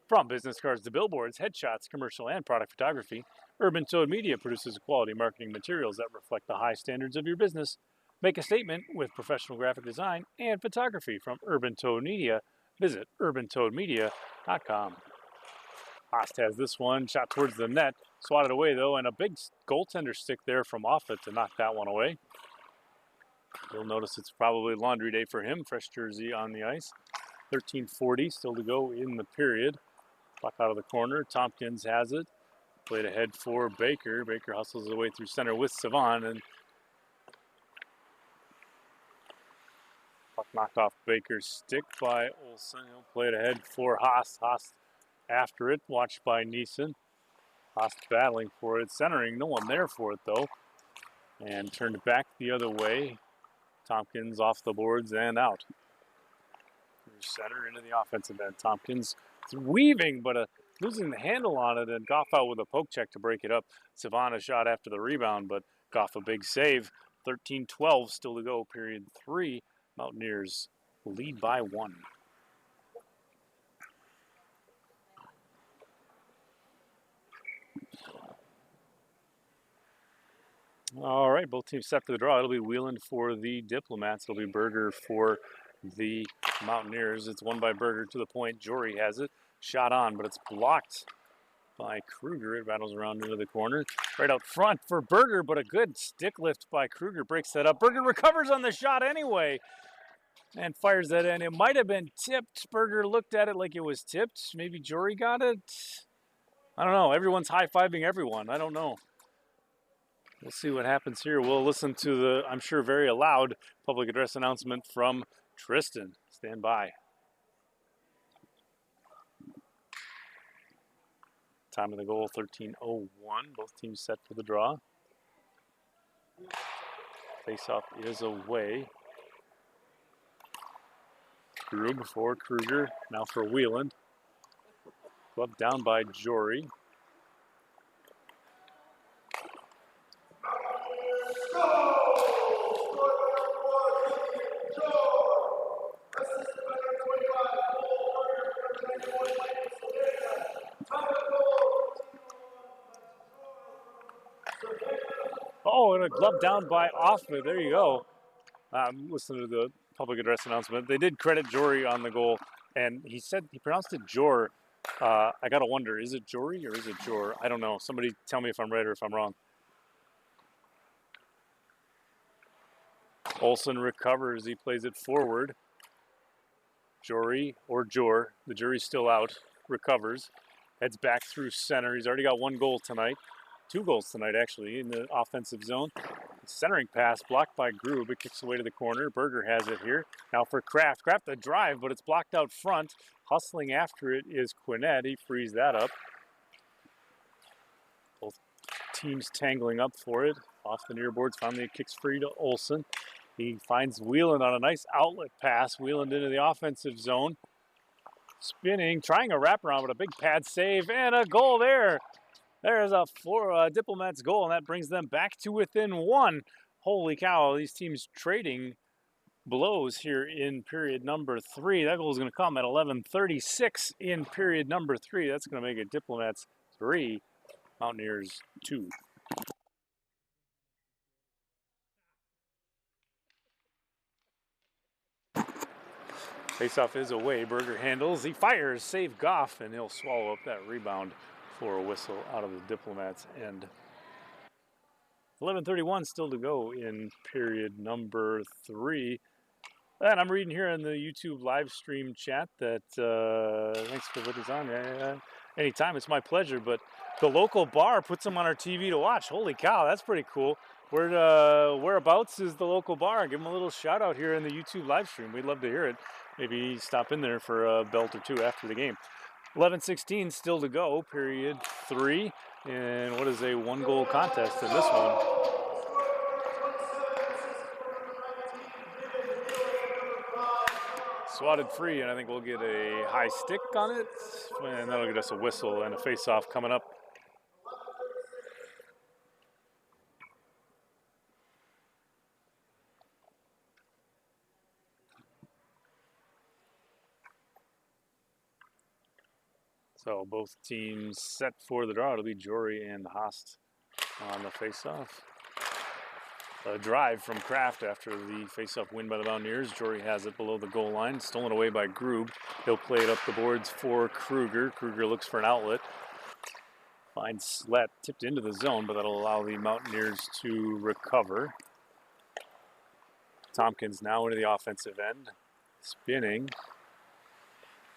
From business cards to billboards, headshots, commercial, and product photography, Urban Toad Media produces quality marketing materials that reflect the high standards of your business. Make a statement with professional graphic design and photography from Urban Toad Media. Visit urbantoadmedia.com. Haast has this one, shot towards the net, swatted away though, and a big goaltender stick there from Offit to knock that one away. You'll notice it's probably laundry day for him, fresh jersey on the ice. 13:40 still to go in the period. Puck out of the corner, Tompkins has it. Played ahead for Baker. Baker hustles his way through center with Savon, and puck knocked off Baker's stick by Olsen. He'll play it ahead for Haast. Haast after it, watched by Neeson. Haast battling for it, centering, no one there for it though. And turned it back the other way. Tompkins off the boards and out. Through center into the offensive end. Tompkins weaving, but losing the handle on it, and Goff out with a poke check to break it up. Savannah shot after the rebound, but Goff a big save. 13-12 still to go, period 3. Mountaineers lead by 1. All right, both teams set for the draw. It'll be Wheeland for the Diplomats. It'll be Berger for the Mountaineers. It's won by Berger to the point. Jory has it. Shot on, but it's blocked by Kruger. It rattles around into the corner. Right out front for Berger, but a good stick lift by Kruger breaks that up. Berger recovers on the shot anyway and fires that in. It might have been tipped. Berger looked at it like it was tipped. Maybe Jory got it. I don't know. Everyone's high-fiving everyone. I don't know. We'll see what happens here. We'll listen to the, I'm sure, very loud public address announcement from Tristan. Stand by. Time of the goal, 13:01. Both teams set for the draw. Face-off is away. Grube for Kruger. Now for Wheeland. Glove down by Jory. Oh, and a glove down by Offman. There you go. Listen to the public address announcement. They did credit Jory on the goal, and he said he pronounced it Jor. I gotta wonder, is it Jory or is it Jor? I don't know. Somebody tell me if I'm right or if I'm wrong. Olsen recovers. He plays it forward. Jory or Jor. The jury's still out. Recovers. Heads back through center. He's already got 1 goal tonight. 2 goals tonight, actually, in the offensive zone. Centering pass blocked by Grube. It kicks away to the corner. Berger has it here. Now for Kraft. Kraft the drive, but it's blocked out front. Hustling after it is Quinnett. He frees that up. Both teams tangling up for it. Off the near boards. Finally, it kicks free to Olsen. He finds Wheeland on a nice outlet pass. Wheeland into the offensive zone. Spinning, trying a wraparound, but a big pad save and a goal there. There's a Diplomats goal, and that brings them back to within 1. Holy cow, these teams trading blows here in period number 3. That goal is going to come at 11:36 in period number 3. That's going to make it Diplomats 3, Mountaineers 2. Faceoff is away. Berger handles. He fires. Save Goff, and he'll swallow up that rebound for a whistle out of the Diplomats' end. 11:31 still to go in period number 3. And I'm reading here in the YouTube live stream chat that thanks for putting this on. Anytime, it's my pleasure. But the local bar puts them on our TV to watch. Holy cow, that's pretty cool. Whereabouts is the local bar? Give them a little shout out here in the YouTube live stream. We'd love to hear it. Maybe stop in there for a belt or two after the game. 11:16 still to go, period 3. And what is a 1-goal contest in this one? Swatted free, and I think we'll get a high stick on it. And that'll get us a whistle and a face-off coming up. So both teams set for the draw. It'll be Jory and Haast on the face-off. A drive from Kraft after the face-off win by the Mountaineers. Jory has it below the goal line. Stolen away by Grube. He'll play it up the boards for Kruger. Kruger looks for an outlet. Finds Slett tipped into the zone, but that'll allow the Mountaineers to recover. Tompkins now into the offensive end. Spinning.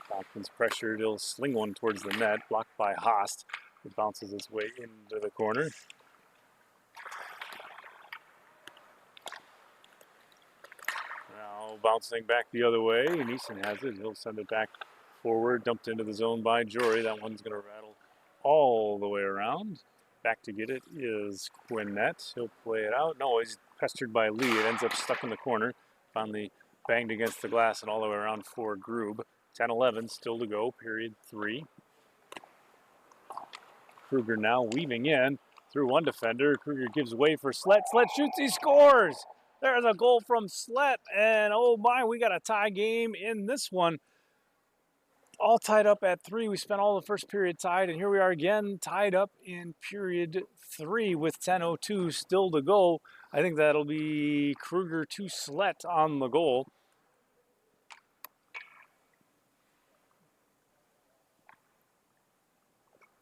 Tompkins pressured. He'll sling one towards the net. Blocked by Haast. It bounces its way into the corner. Now bouncing back the other way. Neeson has it. He'll send it back forward. Dumped into the zone by Jory. That one's going to rattle all the way around. Back to get it is Quinnett. He'll play it out. No, he's pestered by Lee. It ends up stuck in the corner. Finally banged against the glass and all the way around for Grube. 10-11 still to go, period 3. Kruger now weaving in through one defender. Kruger gives way for Slett. Slett shoots, he scores! There's a goal from Slett, and oh my, we got a tie game in this one. All tied up at 3. We spent all the first period tied, and here we are again tied up in period 3 with 10:02 still to go. I think that'll be Kruger to Slett on the goal.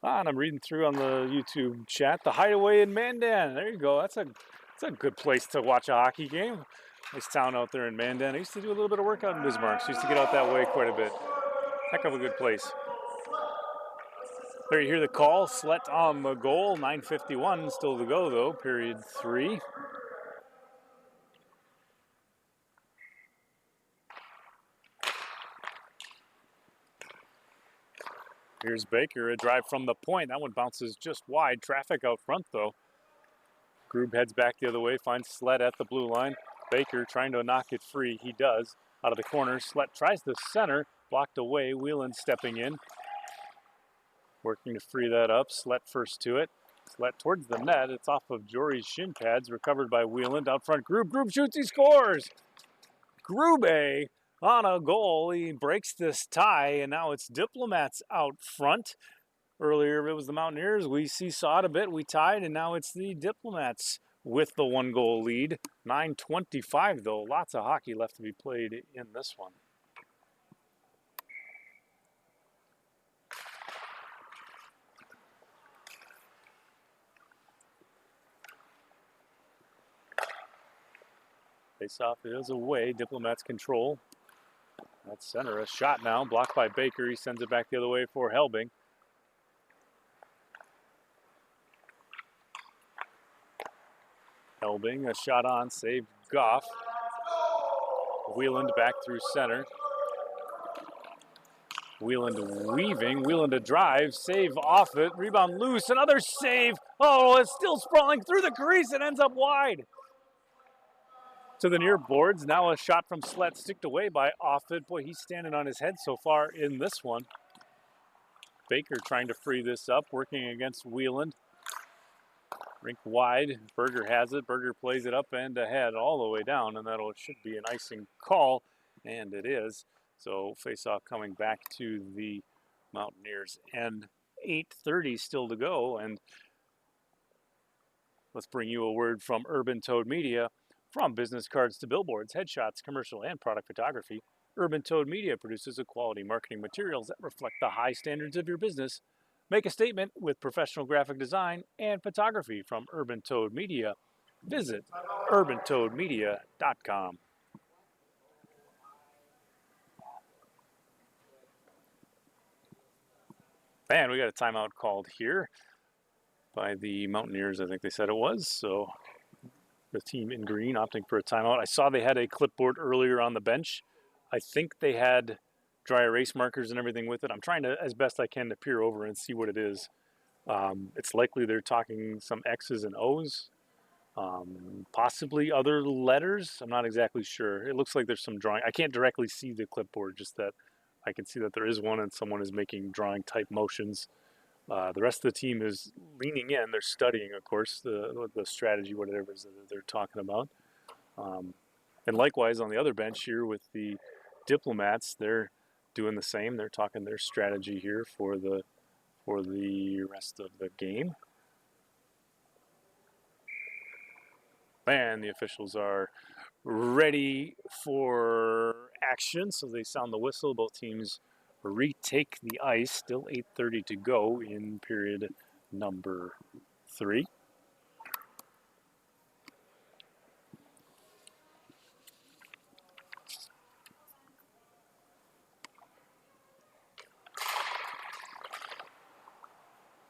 And I'm reading through on the YouTube chat. The Hideaway in Mandan. There you go. That's a good place to watch a hockey game. Nice town out there in Mandan. I used to do a little bit of work out in Bismarck. So I used to get out that way quite a bit. Heck of a good place. There you hear the call. Slett on the goal. 9:51 still to go though. Period 3. Here's Baker, a drive from the point. That one bounces just wide. Traffic out front, though. Grube heads back the other way, finds Sled at the blue line. Baker trying to knock it free. He does. Out of the corner, Sled tries the center. Blocked away. Whelan stepping in. Working to free that up. Sled first to it. Sled towards the net. It's off of Jory's shin pads. Recovered by Whelan. Out front, Grube. Grube shoots. He scores! Grube on a goal. He breaks this tie, and now it's Diplomats out front. Earlier it was the Mountaineers. We seesawed a bit. We tied, and now it's the Diplomats with the 1-goal lead. 9:25 though. Lots of hockey left to be played in this one. Face-off is away. Diplomats control. That's center. A shot now. Blocked by Baker. He sends it back the other way for Helbing. Helbing, a shot on. Saved Goff. Wheeland back through center. Wheeland weaving. Wheeland to drive. Save off it. Rebound loose. Another save. Oh, it's still sprawling through the crease. It ends up wide. To the near boards. Now a shot from Slett, sticked away by Offit. Boy, he's standing on his head so far in this one. Baker trying to free this up, working against Wheeland. Rink wide. Berger has it. Berger plays it up and ahead all the way down, and it should be an icing call, and it is. So face-off coming back to the Mountaineers. And 8:30 still to go, and let's bring you a word from Urban Toad Media. From business cards to billboards, headshots, commercial, and product photography, Urban Toad Media produces quality marketing materials that reflect the high standards of your business. Make a statement with professional graphic design and photography from Urban Toad Media. Visit urbantoadmedia.com. And we got a timeout called here by the Mountaineers, I think they said it was. So the team in green opting for a timeout. I saw they had a clipboard earlier on the bench. I think they had dry erase markers and everything with it. I'm trying to, as best I can, to peer over and see what it is. It's likely they're talking some X's and O's, possibly other letters. I'm not exactly sure. It looks like there's some drawing. I can't directly see the clipboard, just that I can see that there is one and someone is making drawing type motions. The rest of the team is leaning in. They're studying, of course, the strategy, whatever it is that they're talking about. And likewise, on the other bench here with the Diplomats, they're doing the same. They're talking their strategy here for the rest of the game. And the officials are ready for action, so they sound the whistle. Both teams retake the ice. Still 8:30 to go in period number 3.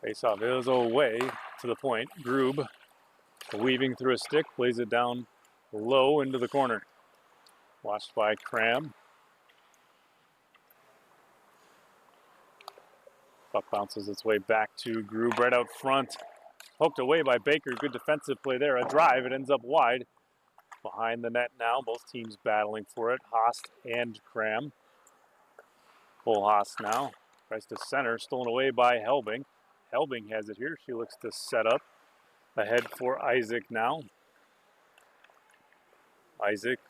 Face-off is away to the point. Grube weaving through a stick, plays it down low into the corner. Watched by Cram. Puck bounces its way back to Grube right out front. Poked away by Baker. Good defensive play there. A drive. It ends up wide. Behind the net now. Both teams battling for it. Haast and Cram. Full Haast now. Tries to center. Stolen away by Helbing. Helbing has it here. She looks to set up. Ahead for Isaac now. Isaac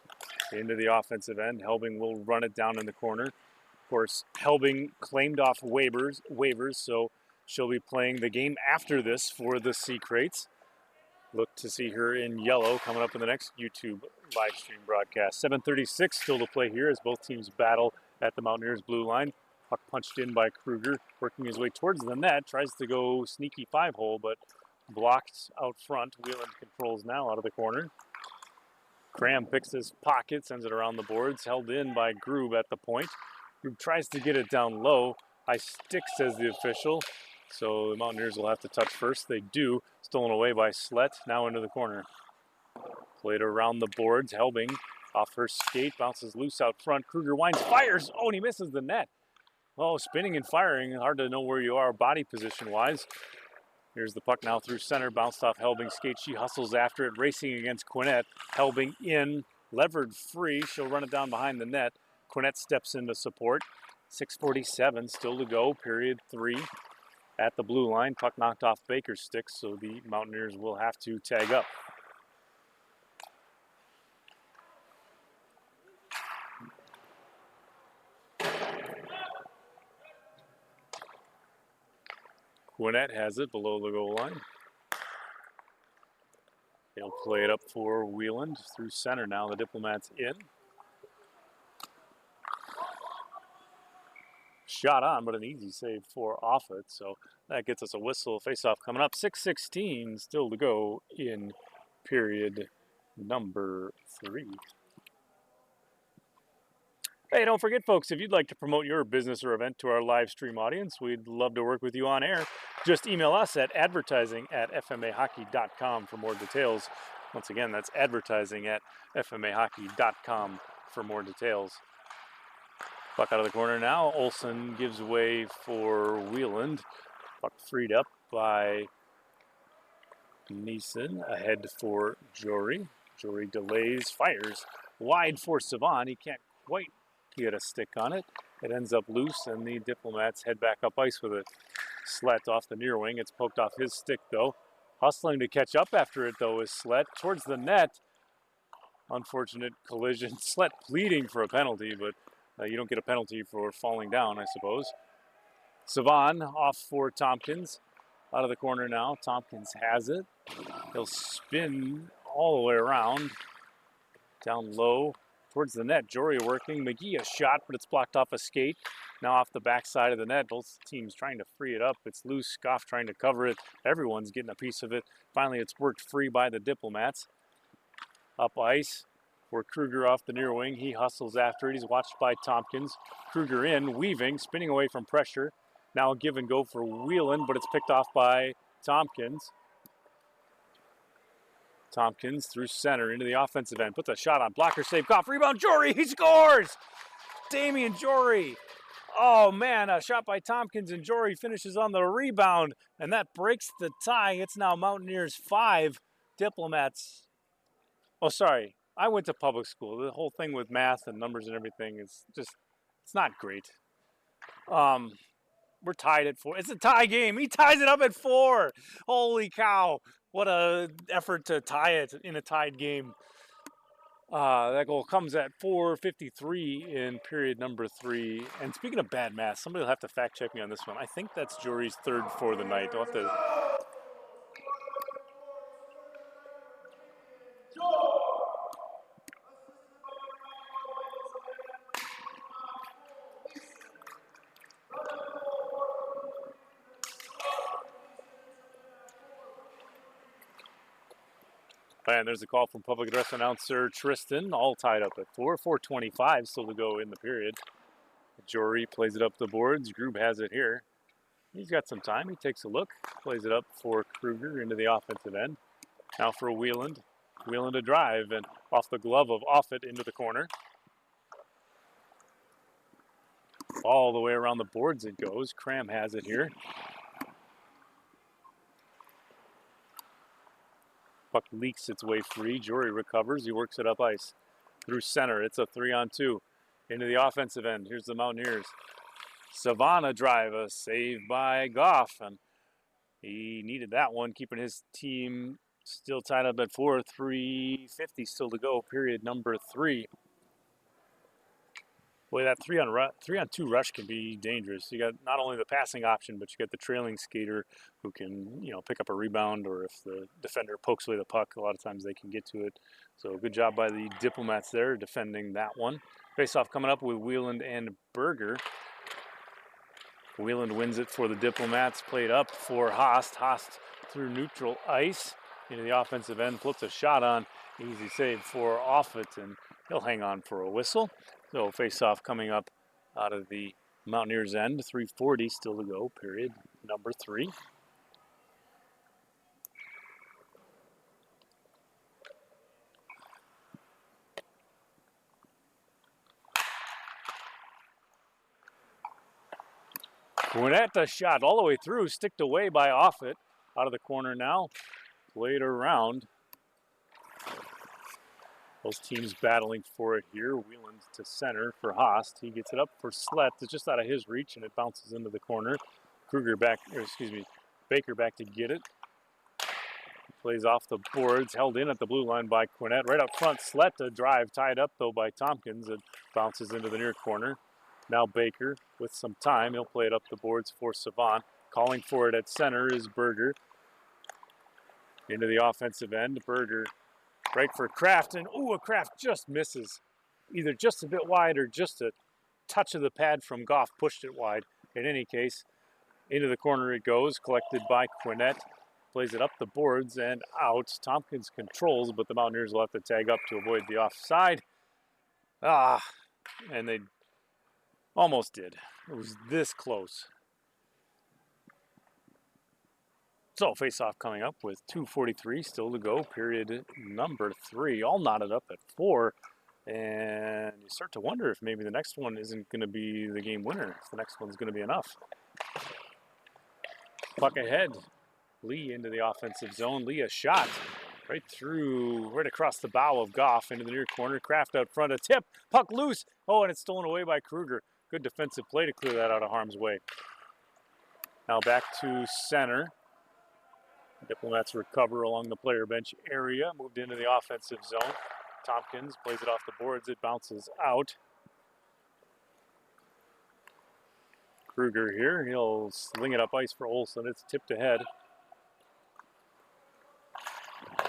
into the offensive end. Helbing will run it down in the corner. Of course, Helbing claimed off waivers, so she'll be playing the game after this for the Sea Crates. Look to see her in yellow coming up in the next YouTube live stream broadcast. 7:36 still to play here as both teams battle at the Mountaineers blue line. Puck punched in by Kruger, working his way towards the net. Tries to go sneaky 5-hole, but blocked out front. Wheeland controls now out of the corner. Cram picks his pocket, sends it around the boards. Held in by Grube at the point. Grube tries to get it down low. High stick, says the official. So the Mountaineers will have to touch first. They do. Stolen away by Slett. Now into the corner. Played around the boards. Helbing off her skate. Bounces loose out front. Kruger winds, fires. Oh, and he misses the net. Oh, spinning and firing. Hard to know where you are body position-wise. Here's the puck now through center, bounced off Helbing's skate. She hustles after it, racing against Quinnett. Helbing in, levered free. She'll run it down behind the net. Quinnett steps into support. 6:47 still to go, period 3. At the blue line, puck knocked off Baker's stick, so the Mountaineers will have to tag up. Quinnett has it below the goal line. They'll play it up for Wheeland through center now. The Diplomats in. Shot on, but an easy save for Offit. So that gets us a whistle. Face-off coming up. 6:16 still to go in period number 3. Hey, don't forget, folks, if you'd like to promote your business or event to our live stream audience, we'd love to work with you on air. Just email us at advertising@fmahockey.com for more details. Once again, that's advertising@fmahockey.com for more details. Puck out of the corner now. Olsen gives way for Wheeland. Puck freed up by Neeson. Ahead for Jory. Jory delays, fires wide for Savon. He can't quite get a stick on it. It ends up loose, and the Diplomats head back up ice with it. Slett off the near wing. It's poked off his stick, though. Hustling to catch up after it, though, is Slett. Towards the net. Unfortunate collision. Slett pleading for a penalty, but you don't get a penalty for falling down, I suppose. Savon off for Tompkins. Out of the corner now. Tompkins has it. He'll spin all the way around. Down low. Towards the net, Jory working. McGee a shot, but it's blocked off a skate. Now off the backside of the net. Both teams trying to free it up. It's loose. Scoff trying to cover it. Everyone's getting a piece of it. Finally, it's worked free by the Diplomats. Up ice for Kruger off the near wing. He hustles after it. He's watched by Tompkins. Kruger in, weaving, spinning away from pressure. Now a give and go for Wheelan, but it's picked off by Tompkins. Tompkins through center into the offensive end. Puts a shot on. Blocker save. Goff. Rebound. Jory. He scores. Damian Jory. Oh, man. A shot by Tompkins, and Jory finishes on the rebound. And that breaks the tie. It's now Mountaineers 5. Diplomats. Oh, sorry. I went to public school. The whole thing with math and numbers and everything is just, it's not great. We're tied at 4. It's a tie game. He ties it up at 4. Holy cow. What a effort to tie it in a tied game. That goal comes at 4:53 in period number 3. And speaking of bad math, somebody will have to fact check me on this one. I think that's Jory's 3rd for the night. I'll have to. And there's a call from public address announcer Tristan, all tied up at 4. 4:25 still to go in the period. Jory plays it up the boards. Grube has it here. He's got some time. He takes a look, plays it up for Kruger into the offensive end. Now for Wheeland. Wheeland a drive, and off the glove of Offit into the corner. All the way around the boards it goes. Cram has it here. Puck leaks its way free. Jory recovers. He works it up ice. Through center. It's a 3-on-2. Into the offensive end. Here's the Mountaineers. Savannah drive. A save by Goff. And he needed that one, keeping his team still tied up at 4. 3:50 still to go. Period number 3. Boy, that 3-on-2 rush can be dangerous. You got not only the passing option, but you got the trailing skater who can, pick up a rebound, or if the defender pokes away the puck, a lot of times they can get to it. So good job by the Diplomats there defending that one. Face-off coming up with Wheeland and Berger. Wheeland wins it for the Diplomats. Played up for Haast. Haast through neutral ice into the offensive end. Flips a shot on. Easy save for Offit, and he'll hang on for a whistle. So face-off coming up out of the Mountaineers end. 3:40 still to go, period number 3. Gwinnett, a shot all the way through, sticked away by Offit. Out of the corner now, played around. Both teams battling for it here. Wheeland to center for Haast. He gets it up for Slett. It's just out of his reach, and it bounces into the corner. Baker back to get it. Plays off the boards, held in at the blue line by Gwinnett. Right up front, Slett a drive, tied up though by Tompkins. It bounces into the near corner. Now Baker with some time. He'll play it up the boards for Savant. Calling for it at center is Berger. Into the offensive end, Berger right for Kraft, and a Kraft just misses. Either just a bit wide or just a touch of the pad from Goff pushed it wide. In any case, into the corner it goes, collected by Gwinnett. Plays it up the boards and out. Tompkins controls, but the Mountaineers will have to tag up to avoid the offside. And they almost did. It was this close. So face-off coming up with 2:43 still to go, period number 3. All knotted up at 4. And you start to wonder if maybe the next one isn't going to be the game winner, if the next one's going to be enough. Puck ahead. Lee into the offensive zone. Lee a shot right across the bow of Goff into the near corner. Kraft out front, a tip, puck loose. And it's stolen away by Kruger. Good defensive play to clear that out of harm's way. Now back to center. Diplomats recover along the player bench area. Moved into the offensive zone. Tompkins plays it off the boards. It bounces out. Kruger here. He'll sling it up ice for Olsen. It's tipped ahead.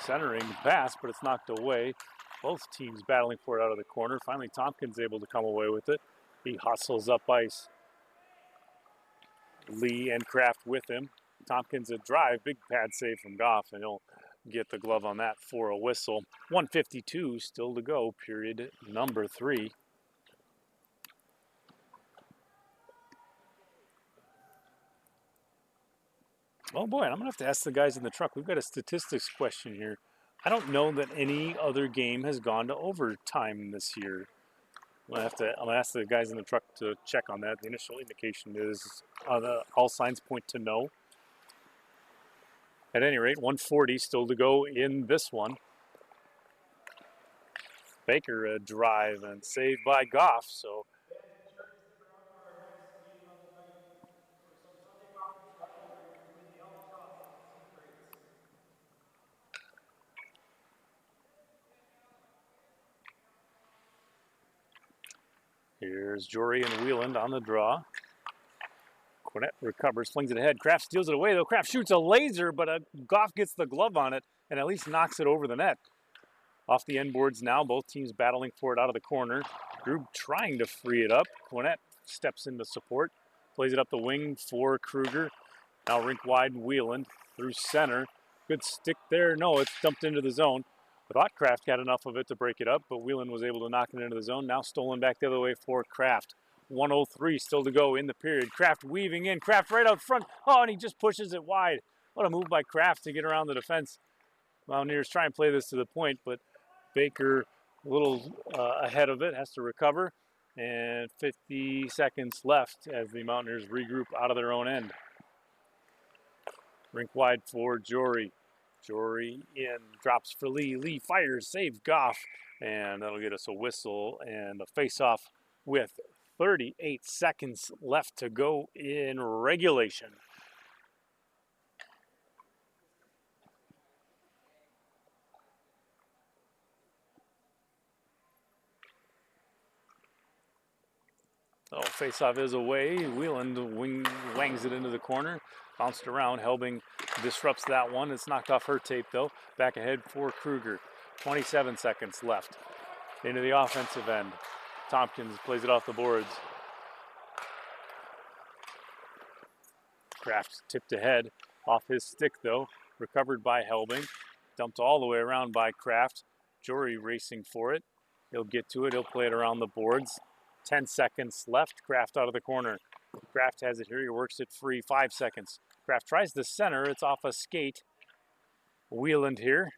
Centering pass, but it's knocked away. Both teams battling for it out of the corner. Finally, Tompkins able to come away with it. He hustles up ice. Lee and Kraft with him. Tompkins a drive, big pad save from Goff, and he'll get the glove on that for a whistle. 1:52 still to go, period number 3. Oh boy, I'm going to have to ask the guys in the truck. We've got a statistics question here. I don't know that any other game has gone to overtime this year. I'm going to ask the guys in the truck to check on that. The initial indication is all signs point to no. At any rate, 1:40 still to go in this one. Baker a drive and saved by Goff, so here's Jory and Wheeland on the draw. Gwinnett recovers, flings it ahead. Kraft steals it away, though. Kraft shoots a laser, but Goff gets the glove on it and at least knocks it over the net. Off the end boards now, both teams battling for it out of the corner. Grube trying to free it up. Gwinnett steps into support, plays it up the wing for Kruger. Now rink wide, Wheeland through center. Good stick there. No, it's dumped into the zone. I thought Kraft had enough of it to break it up, but Wheeland was able to knock it into the zone. Now stolen back the other way for Kraft. 1:03 still to go in the period. Kraft weaving in. Kraft right out front. And he just pushes it wide. What a move by Kraft to get around the defense. Mountaineers try and play this to the point, but Baker a little ahead of it, has to recover. And 50 seconds left as the Mountaineers regroup out of their own end. Rink wide for Jory. Jory in, drops for Lee. Lee fires, saves Goff, and that'll get us a whistle and a face-off with 38 seconds left to go in regulation. So face-off is away. Wheeland wangs it into the corner. Bounced around. Helbing disrupts that one. It's knocked off her tape, though. Back ahead for Kruger. 27 seconds left. Into the offensive end. Tompkins plays it off the boards. Kraft tipped ahead. Off his stick, though. Recovered by Helbing. Dumped all the way around by Kraft. Jory racing for it. He'll get to it. He'll play it around the boards. 10 seconds left. Kraft out of the corner. Kraft has it here. He works it free. 5 seconds. Kraft tries the center. It's off a skate. Wheeland here.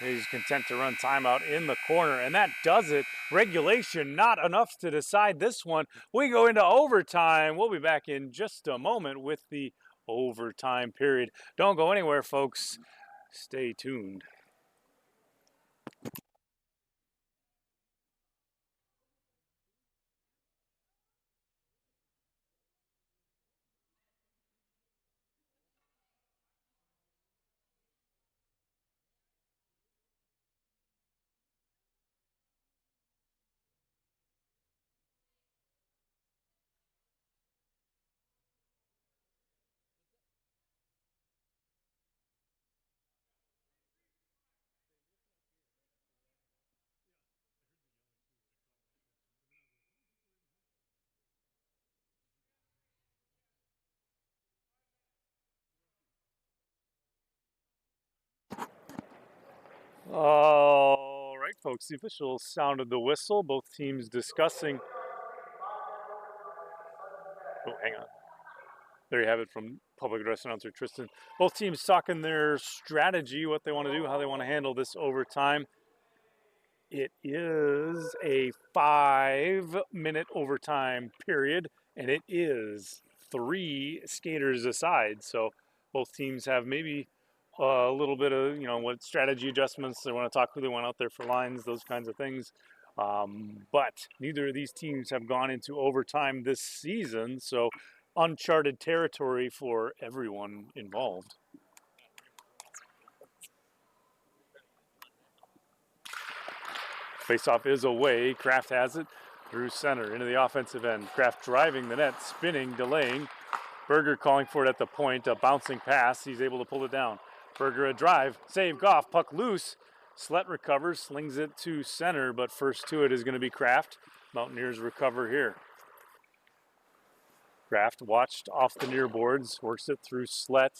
He's content to run timeout in the corner, and that does it. Regulation not enough to decide this one. We go into overtime. We'll be back in just a moment with the overtime period. Don't go anywhere, folks. Stay tuned. All right, folks, the officials sounded the whistle. Both teams discussing. Oh, hang on. There you have it from public address announcer Tristan. Both teams talking their strategy, what they want to do, how they want to handle this overtime. It is a 5-minute overtime period, and it is 3 skaters aside. So both teams have maybe a little bit of, what strategy adjustments. They want to talk who they want out there for lines, those kinds of things. But neither of these teams have gone into overtime this season, so uncharted territory for everyone involved. Faceoff is away. Kraft has it through center into the offensive end. Kraft driving the net, spinning, delaying. Berger calling for it at the point. A bouncing pass. He's able to pull it down. Berger a drive. Save Goff. Puck loose. Slett recovers, slings it to center, but first to it is going to be Kraft. Mountaineers recover here. Kraft watched off the near boards, works it through Slett.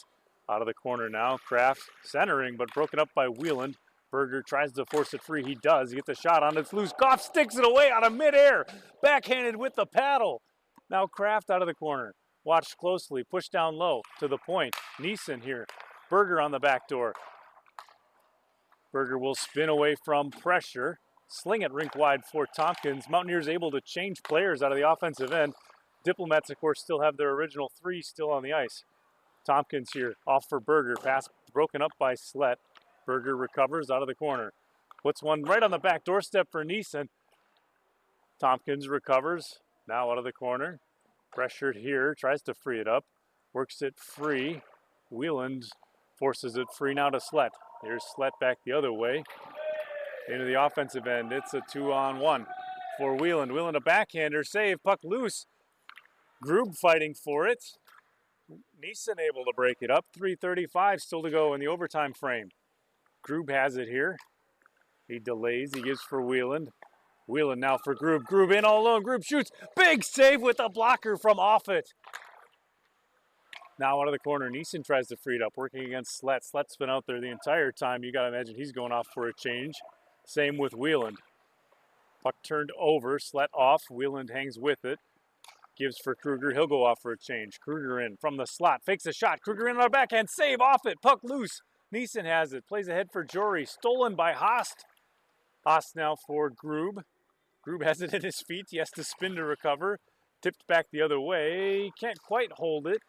Out of the corner now. Kraft centering, but broken up by Wheeland. Berger tries to force it free. He does. He gets a shot on it. It's loose. Goff sticks it away out of midair. Backhanded with the paddle. Now Kraft out of the corner. Watched closely. Pushed down low to the point. Neeson here. Berger on the back door. Berger will spin away from pressure. Sling it rink wide for Tompkins. Mountaineers able to change players out of the offensive end. Diplomats, of course, still have their original 3 still on the ice. Tompkins here, off for Berger. Pass broken up by Slett. Berger recovers out of the corner. Puts one right on the back doorstep for Neeson. Tompkins recovers, now out of the corner. Pressured here, tries to free it up. Works it free. Wheeland forces it free now to Slett. Here's Slett back the other way. Into the offensive end, it's a 2-on-1 for Wheeland. Wheeland a backhander, save, puck loose. Grube fighting for it. Neeson able to break it up. 3:35 still to go in the overtime frame. Grube has it here. He delays. He gives for Wheeland. Wheeland now for Grube. Grube in all alone. Grube shoots. Big save with a blocker from Offit. Now out of the corner. Neeson tries to free it up. Working against Slett. Slett's been out there the entire time. You got to imagine he's going off for a change. Same with Wheeland. Puck turned over. Slett off. Wheeland hangs with it. Gives for Kruger. He'll go off for a change. Kruger in from the slot. Fakes a shot. Kruger in on the backhand. Save off it. Puck loose. Neeson has it. Plays ahead for Jory. Stolen by Haast. Haast now for Grube. Grube has it at his feet. He has to spin to recover. Tipped back the other way. Can't quite hold it.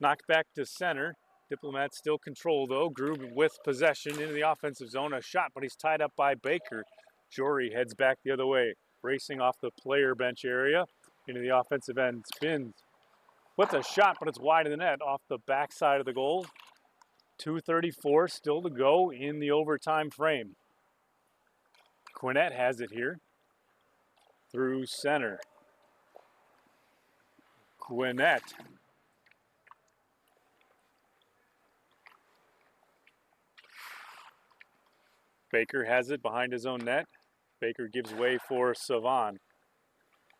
Knocked back to center. Diplomats still control though. Grube with possession into the offensive zone. A shot, but he's tied up by Baker. Jory heads back the other way. Racing off the player bench area. Into the offensive end, spins, puts a shot, but it's wide of the net off the backside of the goal. 2:34 still to go in the overtime frame. Quinnett has it here through center. Quinnett. Baker has it behind his own net. Baker gives way for Savan.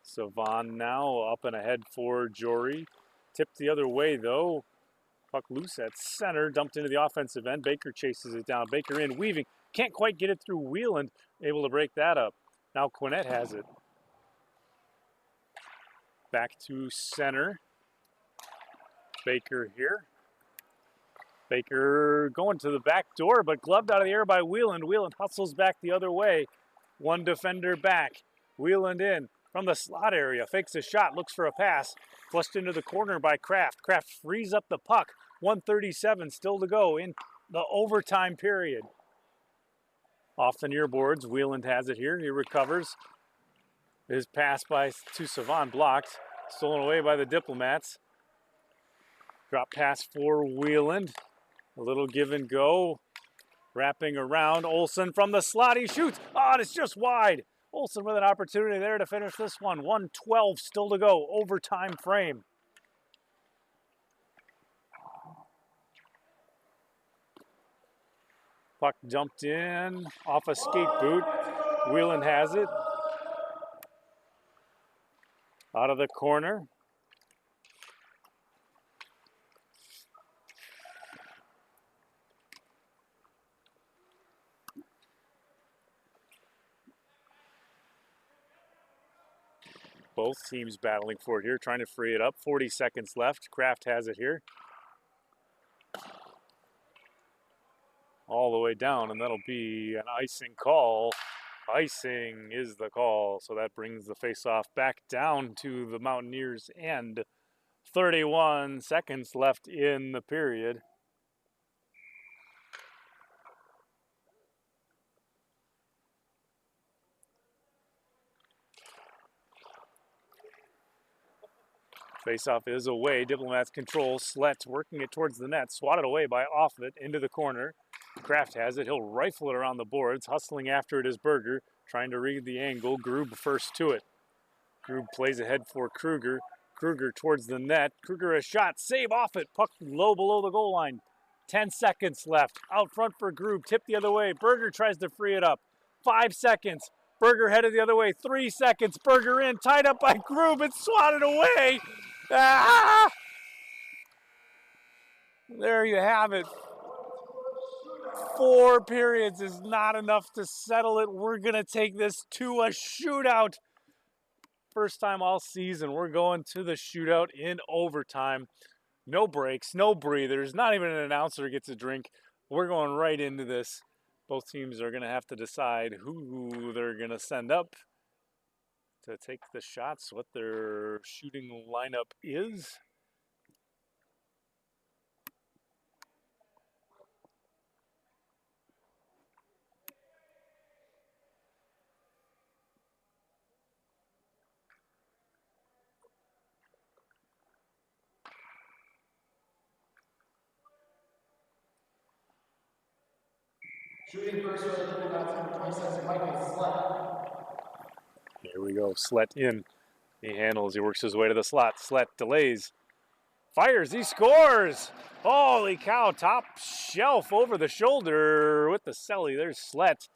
Savan now up and ahead for Jory. Tipped the other way though. Puck loose at center, dumped into the offensive end. Baker chases it down. Baker in, weaving. Can't quite get it through Wheeland. Able to break that up. Now Quinnett has it. Back to center. Baker here. Baker going to the back door, but gloved out of the air by Wheeland. Wheeland hustles back the other way. One defender back. Wheeland in from the slot area. Fakes a shot, looks for a pass. Flushed into the corner by Kraft. Kraft frees up the puck. 1:37 still to go in the overtime period. Off the near boards, Wheeland has it here. He recovers. His pass to Savant blocked. Stolen away by the Diplomats. Drop pass for Wheeland. A little give and go. Wrapping around. Olsen from the slot. He shoots. Oh, it's just wide. Olsen with an opportunity there to finish this one. 1:12 still to go. Overtime frame. Puck dumped in off a skate boot. Wheeland has it. Out of the corner. Both teams battling for it here, trying to free it up. 40 seconds left. Kraft has it here. All the way down, and that'll be an icing call. Icing is the call, so that brings the face-off back down to the Mountaineers' end. 31 seconds left in the period. Face-off is away. Diplomats control. Slet's working it towards the net. Swatted away by Offit into the corner. Kraft has it. He'll rifle it around the boards. Hustling after it is Berger. Trying to read the angle. Grube first to it. Grube plays ahead for Kruger. Kruger towards the net. Kruger a shot. Save Offit. Puck low below the goal line. 10 seconds left. Out front for Grube. Tip the other way. Berger tries to free it up. 5 seconds. Berger headed the other way. 3 seconds. Berger in. Tied up by Grube. It's swatted away. Ah! There you have it. 4 periods is not enough to settle it. We're going to take this to a shootout. First time all season, we're going to the shootout in overtime. No breaks, no breathers, not even an announcer gets a drink. We're going right into this. Both teams are going to have to decide who they're going to send up to take the shots, what their shooting lineup is. Shooting first for the Diplomats, number 26, Michael Slet. Here we go, Slet in. He handles, he works his way to the slot. Slet delays, fires, he scores! Holy cow, top shelf over the shoulder with the celly. There's Slet.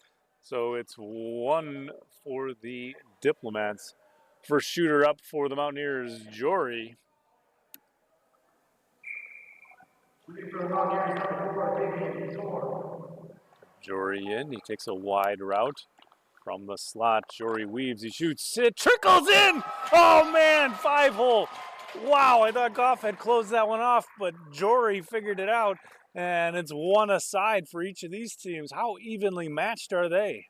So it's 1 for the Diplomats. First shooter up for the Mountaineers, Jory. Shooting for the Mountaineers, number 4, David Thor. Jory in, he takes a wide route from the slot. Jory weaves, he shoots, it trickles in! Oh man, 5-hole. Wow, I thought Goff had closed that one off, but Jory figured it out, and it's 1 aside for each of these teams. How evenly matched are they?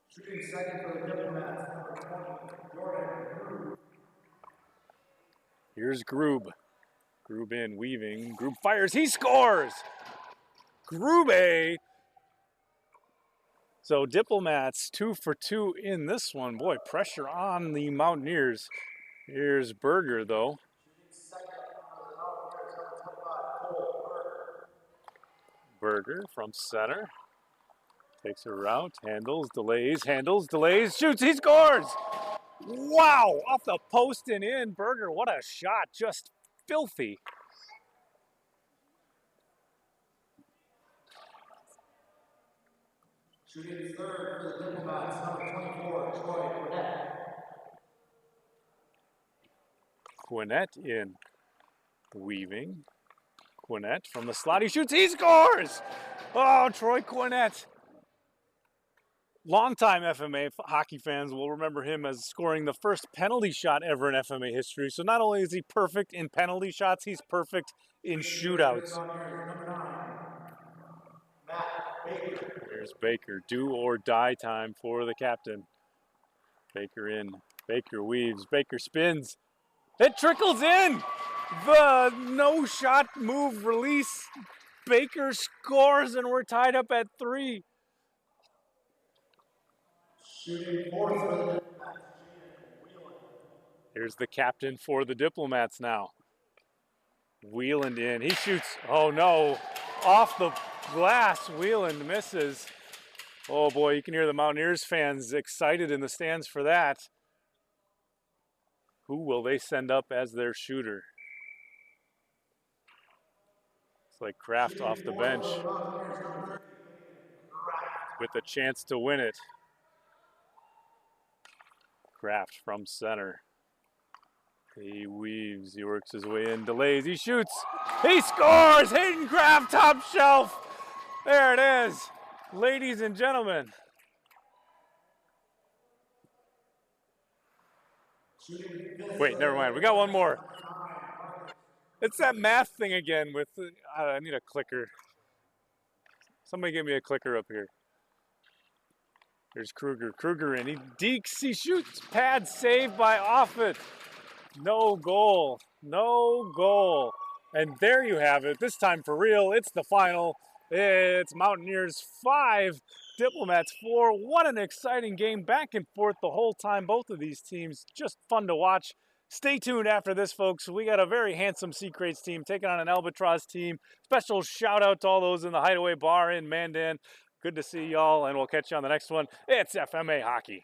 Shooting second for the Diplomats, number 20, Jordan. Here's Grube. Grube in, weaving. Grube fires, he scores! Grube. So Diplomats 2 for 2 in this one. Boy, pressure on the Mountaineers. Here's Berger though. Berger from center. Takes a route, handles, delays, shoots, he scores! Wow, off the post and in. Berger, what a shot, just filthy. Shooting third for the Diplomats, number 24, Troy Quinette. Quinette in, weaving. Quinette from the slot, he shoots, he scores! Oh, Troy Quinette. Longtime FMA hockey fans will remember him as scoring the first penalty shot ever in FMA history. So not only is he perfect in penalty shots, he's perfect in shootouts. There's Baker. Do or die time for the captain. Baker in. Baker weaves. Baker spins. It trickles in. The no shot move release. Baker scores, and we're tied up at 3. Here's the captain for the Diplomats now. Wheeland in. He shoots. Oh no. Off the glass. Wheeland misses. Oh boy, you can hear the Mountaineers fans excited in the stands for that. Who will they send up as their shooter? It's like Kraft off the bench with a chance to win it. Kraft from center. He weaves, he works his way in, delays, he shoots, he scores! Hayden Kraft, top shelf! There it is, ladies and gentlemen. Wait, never mind, we got one more. It's that math thing again with, I need a clicker. Somebody give me a clicker up here. There's Kruger. Kruger in. He dekes. He shoots. Pad saved by Offit. No goal. No goal. And there you have it. This time for real. It's the final. It's Mountaineers 5, Diplomats 4. What an exciting game. Back and forth the whole time. Both of these teams just fun to watch. Stay tuned after this, folks. We got a very handsome Sea Crates team taking on an Albatross team. Special shout out to all those in the Hideaway Bar in Mandan. Good to see y'all, and we'll catch you on the next one. It's FMA Hockey.